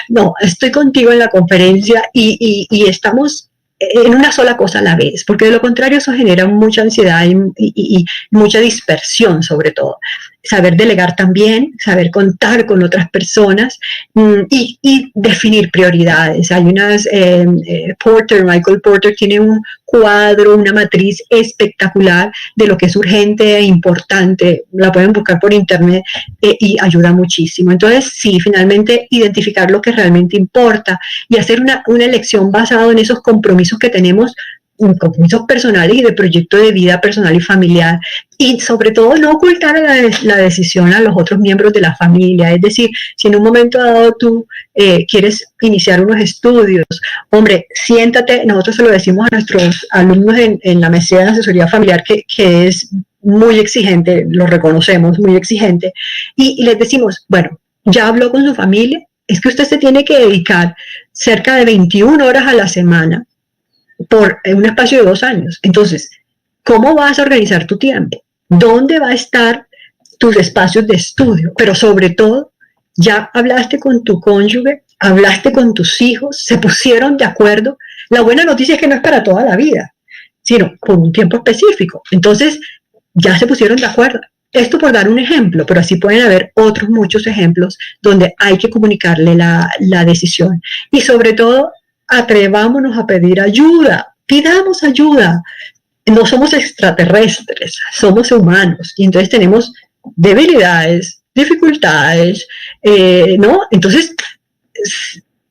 No, estoy contigo en la conferencia y estamos en una sola cosa a la vez, porque de lo contrario eso genera mucha ansiedad y mucha dispersión, sobre todo. Saber delegar también, saber contar con otras personas y definir prioridades. Hay Michael Porter tiene un cuadro, una matriz espectacular de lo que es urgente e importante. La pueden buscar por internet y ayuda muchísimo. Entonces, sí, finalmente identificar lo que realmente importa y hacer una elección basada en esos compromisos que tenemos, compromisos personales y de proyecto de vida personal y familiar, y sobre todo no ocultar la decisión a los otros miembros de la familia. Es decir, si en un momento dado tú quieres iniciar unos estudios, hombre, siéntate. Nosotros se lo decimos a nuestros alumnos en la maestría de asesoría familiar, que es muy exigente, lo reconocemos, muy exigente, y les decimos, bueno, ya habló con su familia, es que usted se tiene que dedicar cerca de 21 horas a la semana por un espacio de 2 años. Entonces, ¿cómo vas a organizar tu tiempo? ¿Dónde va a estar tus espacios de estudio? Pero sobre todo, ya hablaste con tu cónyuge, hablaste con tus hijos, se pusieron de acuerdo. La buena noticia es que no es para toda la vida, sino por un tiempo específico. Entonces, ya se pusieron de acuerdo. Esto por dar un ejemplo, pero así pueden haber otros muchos ejemplos donde hay que comunicarle la decisión. Y sobre todo, atrevámonos a pedir ayuda, pidamos ayuda. No somos extraterrestres, somos humanos y entonces tenemos debilidades, dificultades, ¿no? Entonces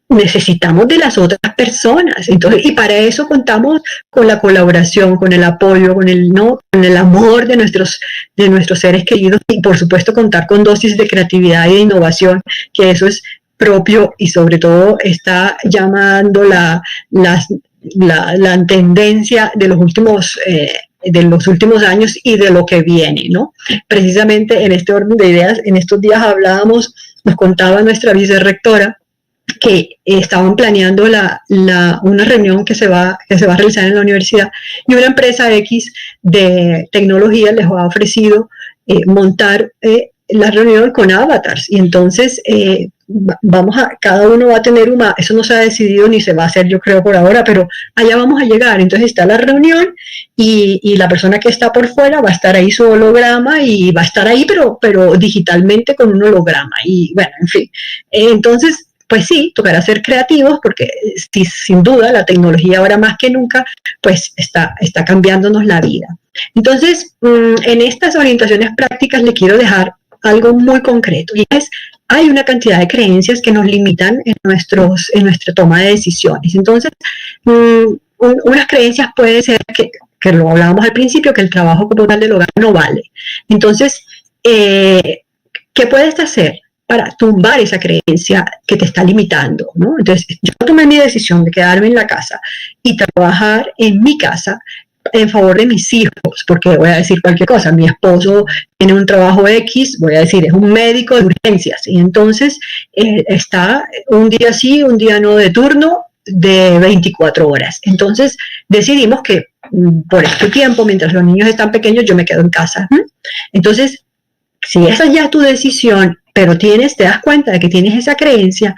necesitamos de las otras personas. Entonces, y para eso contamos con la colaboración, con el apoyo, con el amor de nuestros seres queridos y por supuesto contar con dosis de creatividad y de innovación, que eso es propio y sobre todo está llamando la tendencia de los últimos años y de lo que viene, ¿no? Precisamente en este orden de ideas, en estos días nos contaba nuestra vicerrectora que estaban planeando una reunión que se va a realizar en la universidad y una empresa X de tecnología les ha ofrecido montar la reunión con avatars, y entonces cada uno va a tener eso no se ha decidido ni se va a hacer, yo creo, por ahora, pero allá vamos a llegar. Entonces está la reunión y la persona que está por fuera va a estar ahí su holograma y va a estar ahí, pero digitalmente con un holograma, y bueno, en fin. Entonces, pues sí, tocará ser creativos porque sí, sin duda la tecnología ahora más que nunca pues está cambiándonos la vida. Entonces, en estas orientaciones prácticas le quiero dejar algo muy concreto, y es: hay una cantidad de creencias que nos limitan en nuestra toma de decisiones. Entonces, unas creencias puede ser que lo hablábamos al principio, que el trabajo como tal del hogar no vale. Entonces, ¿qué puedes hacer para tumbar esa creencia que te está limitando, ¿no? Entonces, yo tomé mi decisión de quedarme en la casa y trabajar en mi casa en favor de mis hijos, porque voy a decir cualquier cosa: mi esposo tiene un trabajo X, voy a decir, es un médico de urgencias, y entonces está un día sí, un día no de turno de 24 horas. Entonces decidimos que por este tiempo, mientras los niños están pequeños, yo me quedo en casa. Entonces, si esa ya es tu decisión, pero te das cuenta de que tienes esa creencia,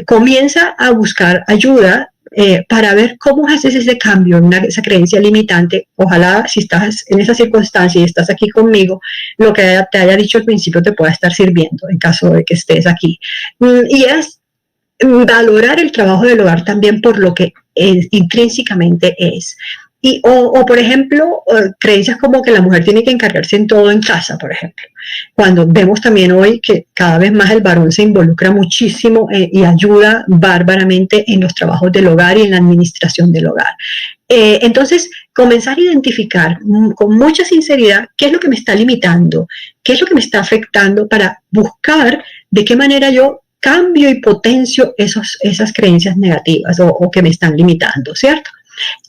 comienza a buscar ayuda para ver cómo haces ese cambio en esa creencia limitante. Ojalá, si estás en esa circunstancia y estás aquí conmigo, lo que te haya dicho al principio te pueda estar sirviendo en caso de que estés aquí. Y es valorar el trabajo del hogar también por lo que intrínsecamente es. O por ejemplo, creencias como que la mujer tiene que encargarse en todo en casa, por ejemplo. Cuando vemos también hoy que cada vez más el varón se involucra muchísimo y ayuda bárbaramente en los trabajos del hogar y en la administración del hogar. Entonces, comenzar a identificar con mucha sinceridad qué es lo que me está limitando, qué es lo que me está afectando, para buscar de qué manera yo cambio y potencio esas creencias negativas o que me están limitando, ¿cierto?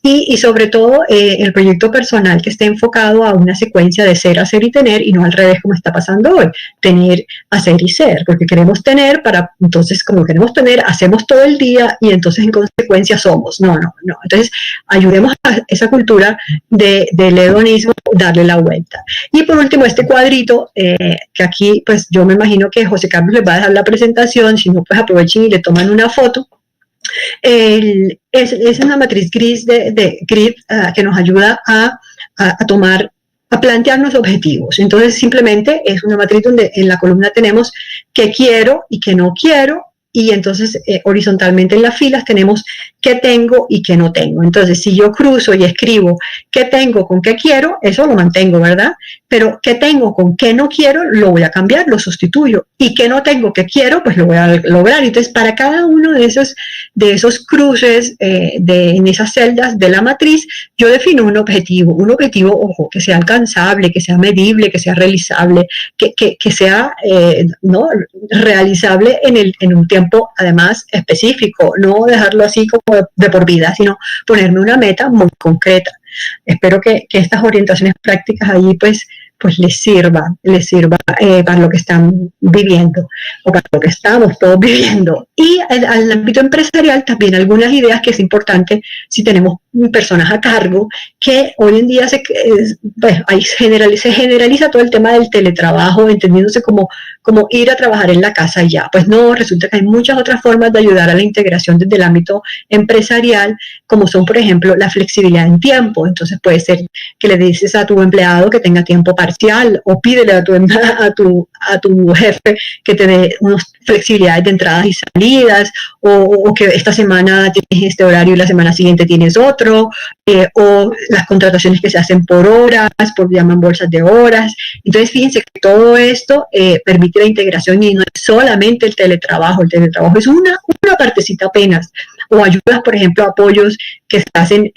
Y sobre todo el proyecto personal que esté enfocado a una secuencia de ser, hacer y tener, y no al revés como está pasando hoy: tener, hacer y ser, porque queremos tener entonces como queremos tener, hacemos todo el día y entonces en consecuencia somos. No. Entonces ayudemos a esa cultura del hedonismo, darle la vuelta. Y por último, este cuadrito, que aquí pues yo me imagino que José Carlos les va a dejar la presentación, si no pues aprovechen y le toman una foto. Es una matriz gris grid que nos ayuda a plantearnos objetivos. Entonces simplemente es una matriz donde en la columna tenemos qué quiero y qué no quiero, y entonces horizontalmente en las filas tenemos qué tengo y qué no tengo. Entonces, si yo cruzo y escribo qué tengo con qué quiero, eso lo mantengo, ¿verdad? Pero qué tengo con qué no quiero, lo voy a cambiar, lo sustituyo. Y qué no tengo que quiero, pues lo voy a lograr. Entonces, para cada uno de esos cruces, en esas celdas de la matriz, yo defino un objetivo, ojo, que sea alcanzable, que sea medible, que sea realizable, que sea ¿no? realizable en un tiempo además específico, no dejarlo así como de por vida, sino ponerme una meta muy concreta. Espero que estas orientaciones prácticas ahí pues les sirva para lo que están viviendo, o para lo que estamos todos viviendo. Y al ámbito empresarial también algunas ideas que es importante si tenemos personas a cargo, que hoy en día se generaliza todo el tema del teletrabajo, entendiéndose como ir a trabajar en la casa y ya. Pues no, resulta que hay muchas otras formas de ayudar a la integración desde el ámbito empresarial, como son, por ejemplo, la flexibilidad en tiempo. Entonces puede ser que le dices a tu empleado que tenga tiempo parcial, o pídele a tu jefe que te dé unas flexibilidades de entradas y salidas, o que esta semana tienes este horario y la semana siguiente tienes otro, o las contrataciones que se hacen por horas, llaman bolsas de horas. Entonces fíjense que todo esto permite la integración, y no es solamente el teletrabajo es una partecita apenas. O ayudas, por ejemplo, apoyos que se hacen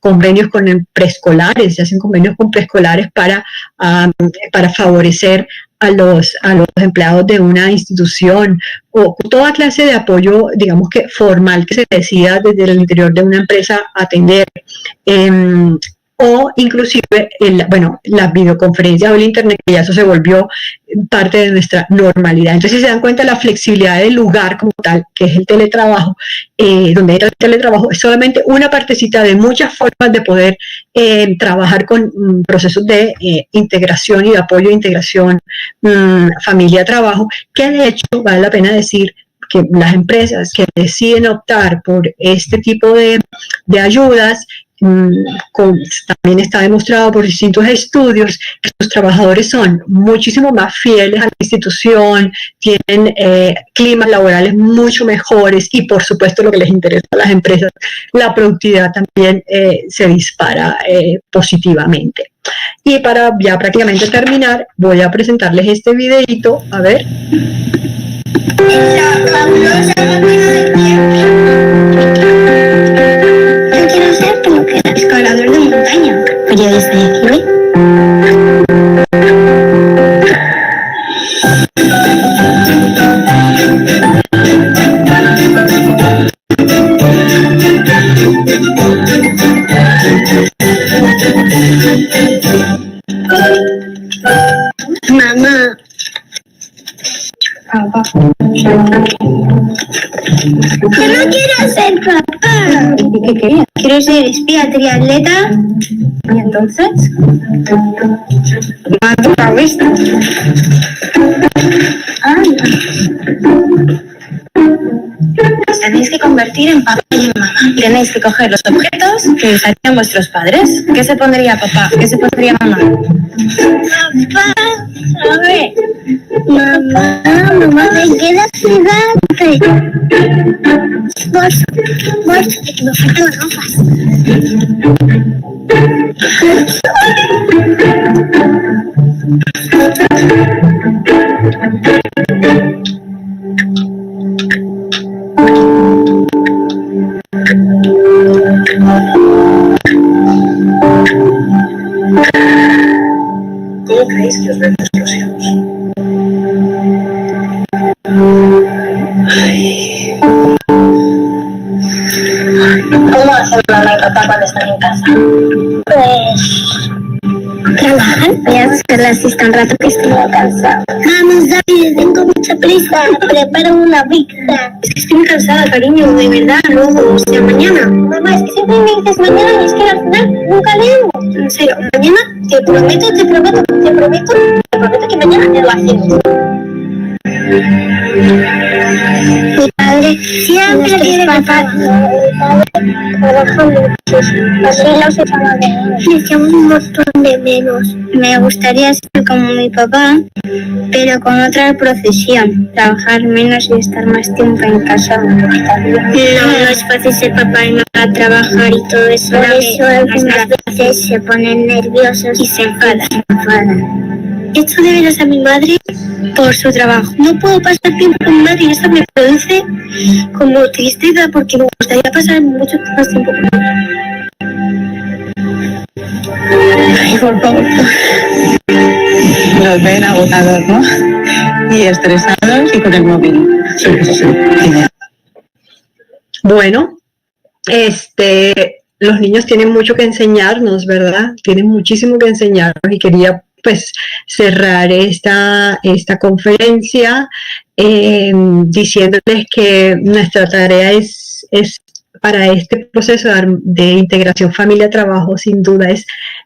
convenios con preescolares, se hacen convenios con preescolares para favorecer a los empleados de una institución, o toda clase de apoyo, digamos que formal, que se decida desde el interior de una empresa atender. o inclusive la videoconferencia o el internet, que ya eso se volvió parte de nuestra normalidad. Entonces, si se dan cuenta, la flexibilidad del lugar como tal, que es el teletrabajo, donde hay el teletrabajo, es solamente una partecita de muchas formas de poder trabajar con procesos de integración y de apoyo de integración familia-trabajo, que de hecho vale la pena decir que las empresas que deciden optar por este tipo de ayudas, también está demostrado por distintos estudios que sus trabajadores son muchísimo más fieles a la institución, tienen climas laborales mucho mejores y, por supuesto, lo que les interesa a las empresas, la productividad también se dispara positivamente. Y para ya prácticamente terminar, voy a presentarles este videito, a ver. Quiero ser como que escalador de montaña. Periodista de aquí. Mamá. Papá. Yo no quiero ser papá. ¿Qué querías? Quiero ser espía triatleta. ¿Y entonces? Os tenéis que convertir en papá y en mamá. Tenéis que coger los objetos que usarían vuestros padres. ¿Qué se pondría papá? ¿Qué se pondría mamá? Papá, a ver. Mamá, me quedas gigante. Bolso, que me faltan gafas. ¿Cómo creéis que os ven vuestros hijos? ¿Cómo hacen mamá y papá cuando están en casa? Pues trabajan. Voy a hacer la siesta un rato que estoy en casa. Vamos, David, tengo mucha prisa. Prepara una pizza. Es que estoy muy cansada, cariño, de verdad. Luego, o sea, mañana. Mamá, es que siempre me dices mañana y es que al final nunca leemos. En serio, mañana Te prometo que mañana lo hacemos. Mi padre siempre quiere papá. Mi padre trabaja mucho, así los echamos de menos. Le echamos un montón de menos. Me gustaría ser como mi papá, pero con otra profesión. Trabajar menos y estar más tiempo en casa. No es fácil ser papá y mamá, trabajar y todo eso. Por eso algunas veces se ponen nerviosos y se enfadan. Echo de menos a mi madre por su trabajo. No puedo pasar tiempo con mi madre y eso me produce como tristeza porque me gustaría pasar mucho más tiempo con ella. Ay, por favor. Los ven agotados, ¿no? Y estresados y con el móvil. Sí. Bueno, los niños tienen mucho que enseñarnos, ¿verdad? Tienen muchísimo que enseñarnos y quería pues cerrar esta conferencia diciéndoles que nuestra tarea es para este proceso de integración familia-trabajo, sin duda, es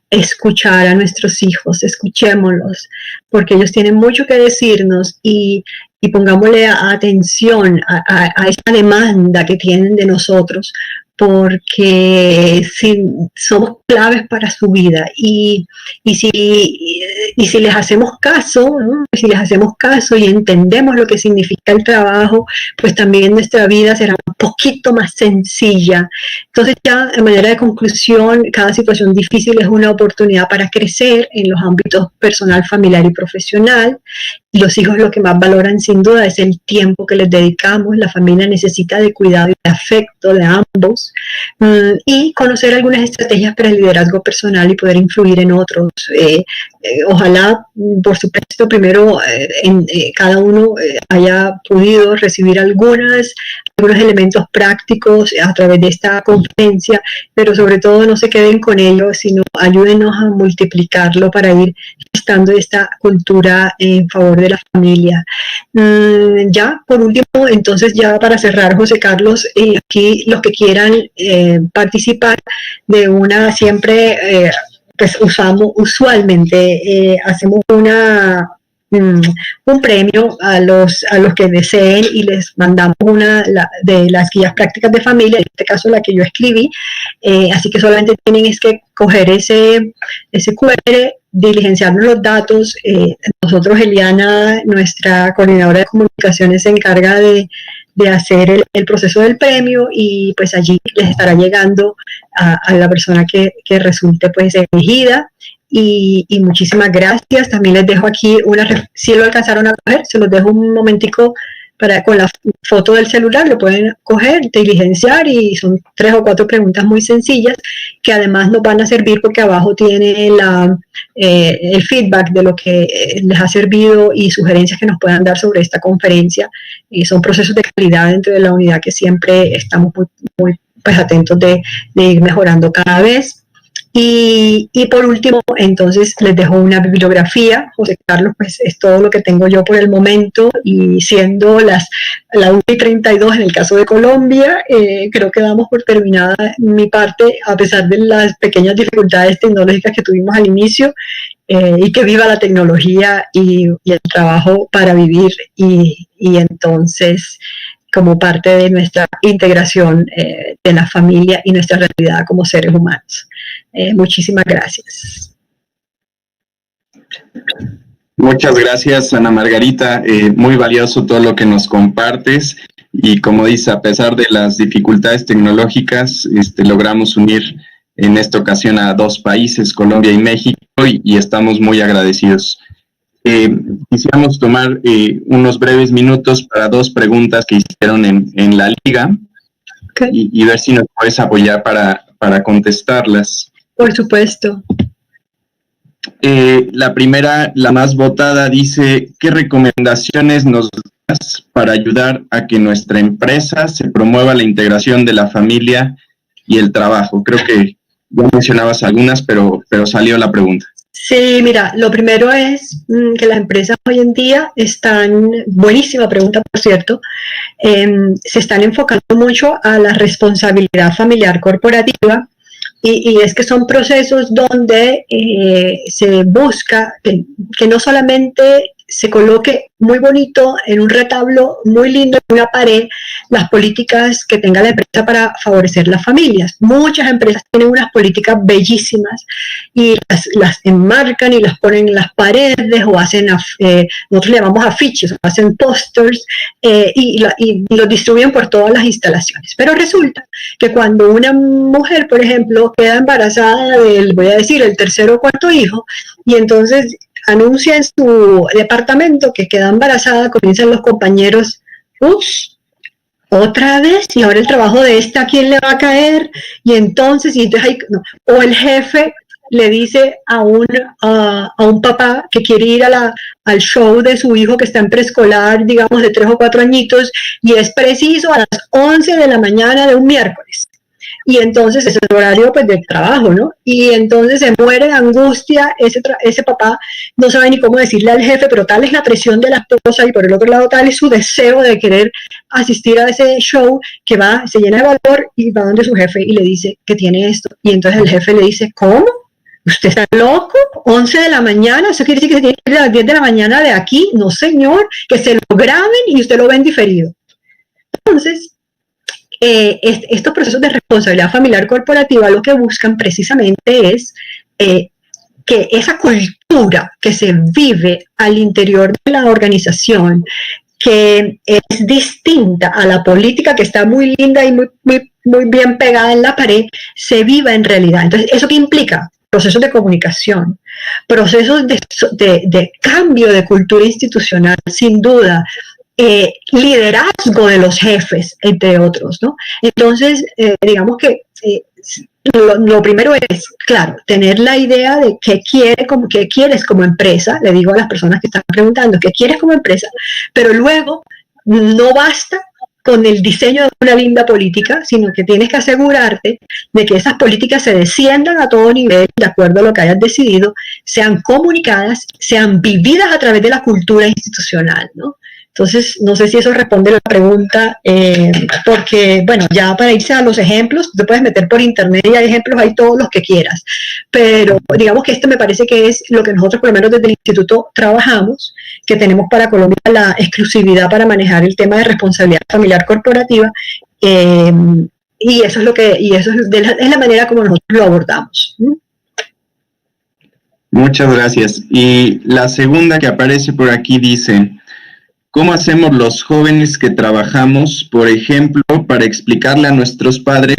escuchar a nuestros hijos, escuchémoslos, porque ellos tienen mucho que decirnos y pongámosle atención a esa demanda que tienen de nosotros, porque somos claves para su vida y si les hacemos caso, ¿no? Si les hacemos caso y entendemos lo que significa el trabajo, pues también nuestra vida será un poquito más sencilla. Entonces ya de manera de conclusión, cada situación difícil es una oportunidad para crecer en los ámbitos personal, familiar y profesional, Los hijos lo que más valoran sin duda es el tiempo que les dedicamos. La familia necesita de cuidado y de afecto de ambos, y conocer algunas estrategias para el liderazgo personal y poder influir en otros. Ojalá, por supuesto, primero cada uno haya podido recibir algunos elementos prácticos a través de esta conferencia, pero sobre todo no se queden con ello, sino ayúdenos a multiplicarlo para ir gestando esta cultura en favor de la familia. Ya, por último, entonces ya para cerrar, José Carlos, aquí los que quieran participar de una, siempre pues usualmente hacemos un premio a los que deseen y les mandamos una de las guías prácticas de familia, en este caso la que yo escribí, así que solamente tienen es que coger ese QR, diligenciarnos los datos. Nosotros, Eliana, nuestra coordinadora de comunicaciones, se encarga de hacer el proceso del premio, y pues allí les estará llegando a la persona que resulte pues elegida. Y muchísimas gracias. También les dejo aquí si lo alcanzaron a coger, se los dejo un momentico con la foto del celular, lo pueden coger, diligenciar, y son 3 o 4 preguntas muy sencillas que además nos van a servir porque abajo tiene el feedback de lo que les ha servido y sugerencias que nos puedan dar sobre esta conferencia. Son procesos de calidad dentro de la unidad que siempre estamos muy pues, atentos de ir mejorando cada vez. Y por último, entonces les dejo una bibliografía. José Carlos, pues es todo lo que tengo yo por el momento, y siendo la 1:32 en el caso de Colombia, creo que damos por terminada mi parte, a pesar de las pequeñas dificultades tecnológicas que tuvimos al inicio, y que viva la tecnología y el trabajo para vivir, y entonces como parte de nuestra integración de la familia y nuestra realidad como seres humanos. Muchísimas gracias. Muchas gracias, Ana Margarita. Muy valioso todo lo que nos compartes, y como dice, a pesar de las dificultades tecnológicas, logramos unir en esta ocasión a 2 países, Colombia y México, y estamos muy agradecidos. Quisiéramos tomar unos breves minutos para 2 preguntas que hicieron en la liga, okay, y ver si nos puedes apoyar para contestarlas. Por supuesto. La primera, la más votada, dice: ¿qué recomendaciones nos das para ayudar a que nuestra empresa se promueva la integración de la familia y el trabajo? Creo que ya mencionabas algunas, pero salió la pregunta. Sí, mira, lo primero es que las empresas hoy en día están, buenísima pregunta por cierto, se están enfocando mucho a la responsabilidad familiar corporativa, y es que son procesos donde se busca que no solamente se coloque muy bonito en un retablo muy lindo en una pared las políticas que tenga la empresa para favorecer las familias. Muchas empresas tienen unas políticas bellísimas y las enmarcan y las ponen en las paredes, o hacen, nosotros le llamamos afiches, hacen pósters, y los distribuyen por todas las instalaciones. Pero resulta que cuando una mujer, por ejemplo, queda embarazada del, voy a decir, el 3.er o 4.er hijo, y entonces anuncia en su departamento que queda embarazada, comienzan los compañeros, ups, otra vez, y ahora el trabajo de esta, ¿a quién le va a caer? Y entonces no. O el jefe le dice a un papá que quiere ir al show de su hijo que está en preescolar, digamos de 3 o 4 añitos, y es preciso a las 11 de la mañana de un miércoles. Y entonces es el horario pues del trabajo, ¿no? Y entonces se muere de angustia ese papá, no sabe ni cómo decirle al jefe, pero tal es la presión de la esposa, y por el otro lado tal es su deseo de querer asistir a ese show, que va, se llena de valor y va donde su jefe y le dice que tiene esto. Y entonces el jefe le dice, ¿cómo? ¿Usted está loco? 11 de la mañana, ¿eso quiere decir que se tiene que ir a las 10 de la mañana de aquí? No, señor, que se lo graben y usted lo ve en diferido. Entonces, estos procesos de responsabilidad familiar corporativa lo que buscan precisamente es que esa cultura que se vive al interior de la organización, que es distinta a la política que está muy linda y muy bien pegada en la pared, se viva en realidad. Entonces, ¿eso qué implica? Procesos de comunicación, procesos de cambio de cultura institucional, sin duda, liderazgo de los jefes, entre otros, ¿no? Entonces, digamos que lo primero es, claro, tener la idea de qué quieres como empresa. Le digo a las personas que están preguntando, ¿qué quieres como empresa? Pero luego no basta con el diseño de una linda política, sino que tienes que asegurarte de que esas políticas se desciendan a todo nivel, de acuerdo a lo que hayas decidido, sean comunicadas, sean vividas a través de la cultura institucional, ¿no? Entonces, no sé si eso responde a la pregunta, porque, bueno, ya para irse a los ejemplos, te puedes meter por internet y hay ejemplos, hay todos los que quieras, pero digamos que esto me parece que es lo que nosotros, por lo menos desde el instituto, trabajamos, que tenemos para Colombia la exclusividad para manejar el tema de responsabilidad familiar corporativa, y eso es la manera como nosotros lo abordamos. Muchas gracias. Y la segunda que aparece por aquí dice: ¿cómo hacemos los jóvenes que trabajamos, por ejemplo, para explicarle a nuestros padres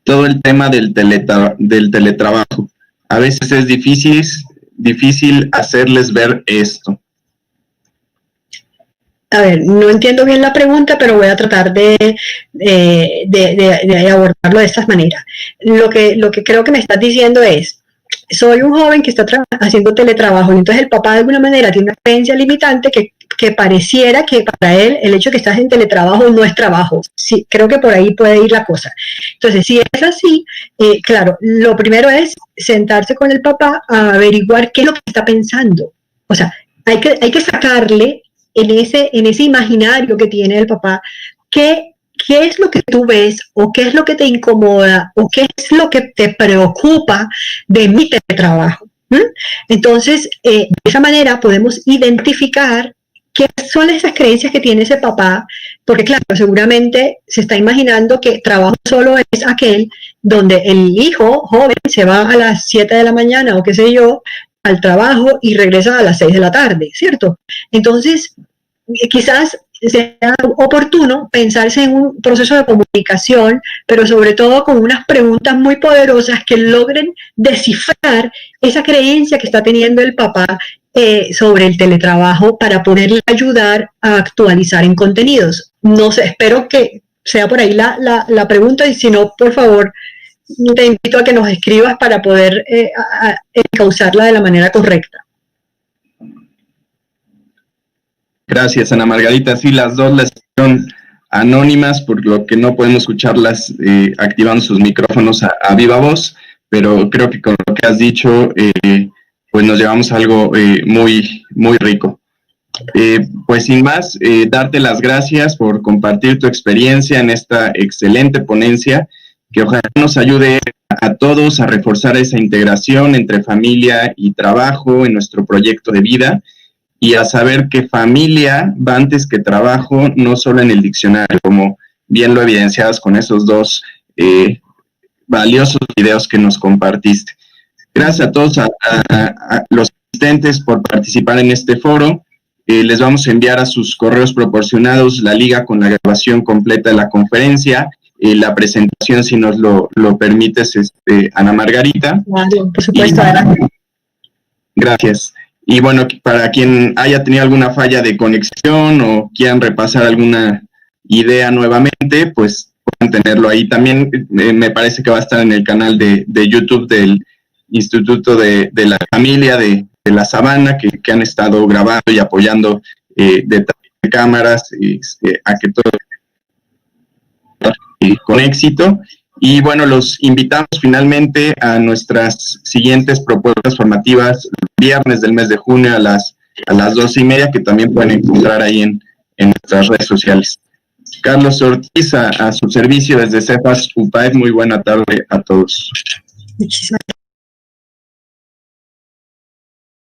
todo el tema del teletrabajo? A veces es difícil hacerles ver esto. A ver, no entiendo bien la pregunta, pero voy a tratar de abordarlo de esta manera. Lo que creo que me estás diciendo es: soy un joven que está haciendo teletrabajo, y entonces el papá de alguna manera tiene una creencia limitante que pareciera que para él el hecho de que estás en teletrabajo no es trabajo. Sí, creo que por ahí puede ir la cosa. Entonces, si es así, claro, lo primero es sentarse con el papá a averiguar qué es lo que está pensando. O sea, hay que sacarle en ese imaginario que tiene el papá qué es lo que tú ves, o qué es lo que te incomoda, o qué es lo que te preocupa de mi teletrabajo. Entonces, de esa manera podemos identificar qué son esas creencias que tiene ese papá, porque claro, seguramente se está imaginando que trabajo solo es aquel donde el hijo joven se va a las 7 de la mañana o qué sé yo, al trabajo y regresa a las 6 de la tarde, ¿cierto? Entonces, quizás sea oportuno pensarse en un proceso de comunicación, pero sobre todo con unas preguntas muy poderosas que logren descifrar esa creencia que está teniendo el papá sobre el teletrabajo, para poderle ayudar a actualizar en contenidos. No sé, espero que sea por ahí la pregunta, y si no, por favor, te invito a que nos escribas para poder encauzarla de la manera correcta. Gracias, Ana Margarita. Sí, las dos las son anónimas, por lo que no podemos escucharlas activando sus micrófonos a viva voz, pero creo que con lo que has dicho, pues nos llevamos algo muy, muy rico. Pues sin más, darte las gracias por compartir tu experiencia en esta excelente ponencia, que ojalá nos ayude a todos a reforzar esa integración entre familia y trabajo en nuestro proyecto de vida, y a saber que familia va antes que trabajo, no solo en el diccionario, como bien lo evidenciabas con esos dos valiosos videos que nos compartiste. Gracias a todos a los asistentes por participar en este foro. Les vamos a enviar a sus correos proporcionados la liga con la grabación completa de la conferencia, la presentación, si nos lo permites, Ana Margarita. Claro, por supuesto, adelante. Gracias. Y bueno, para quien haya tenido alguna falla de conexión o quieran repasar alguna idea nuevamente, pues pueden tenerlo ahí. También me parece que va a estar en el canal de YouTube del Instituto de la Familia de La Sabana, que han estado grabando y apoyando detrás de cámaras, a que todo con éxito. Y bueno, los invitamos finalmente a nuestras siguientes propuestas formativas, viernes del mes de junio a las 12:30, que también pueden encontrar ahí en nuestras redes sociales. Carlos Ortiz, a su servicio desde Cefas UPAEP. Muy buena tarde a todos. Muchísimas gracias.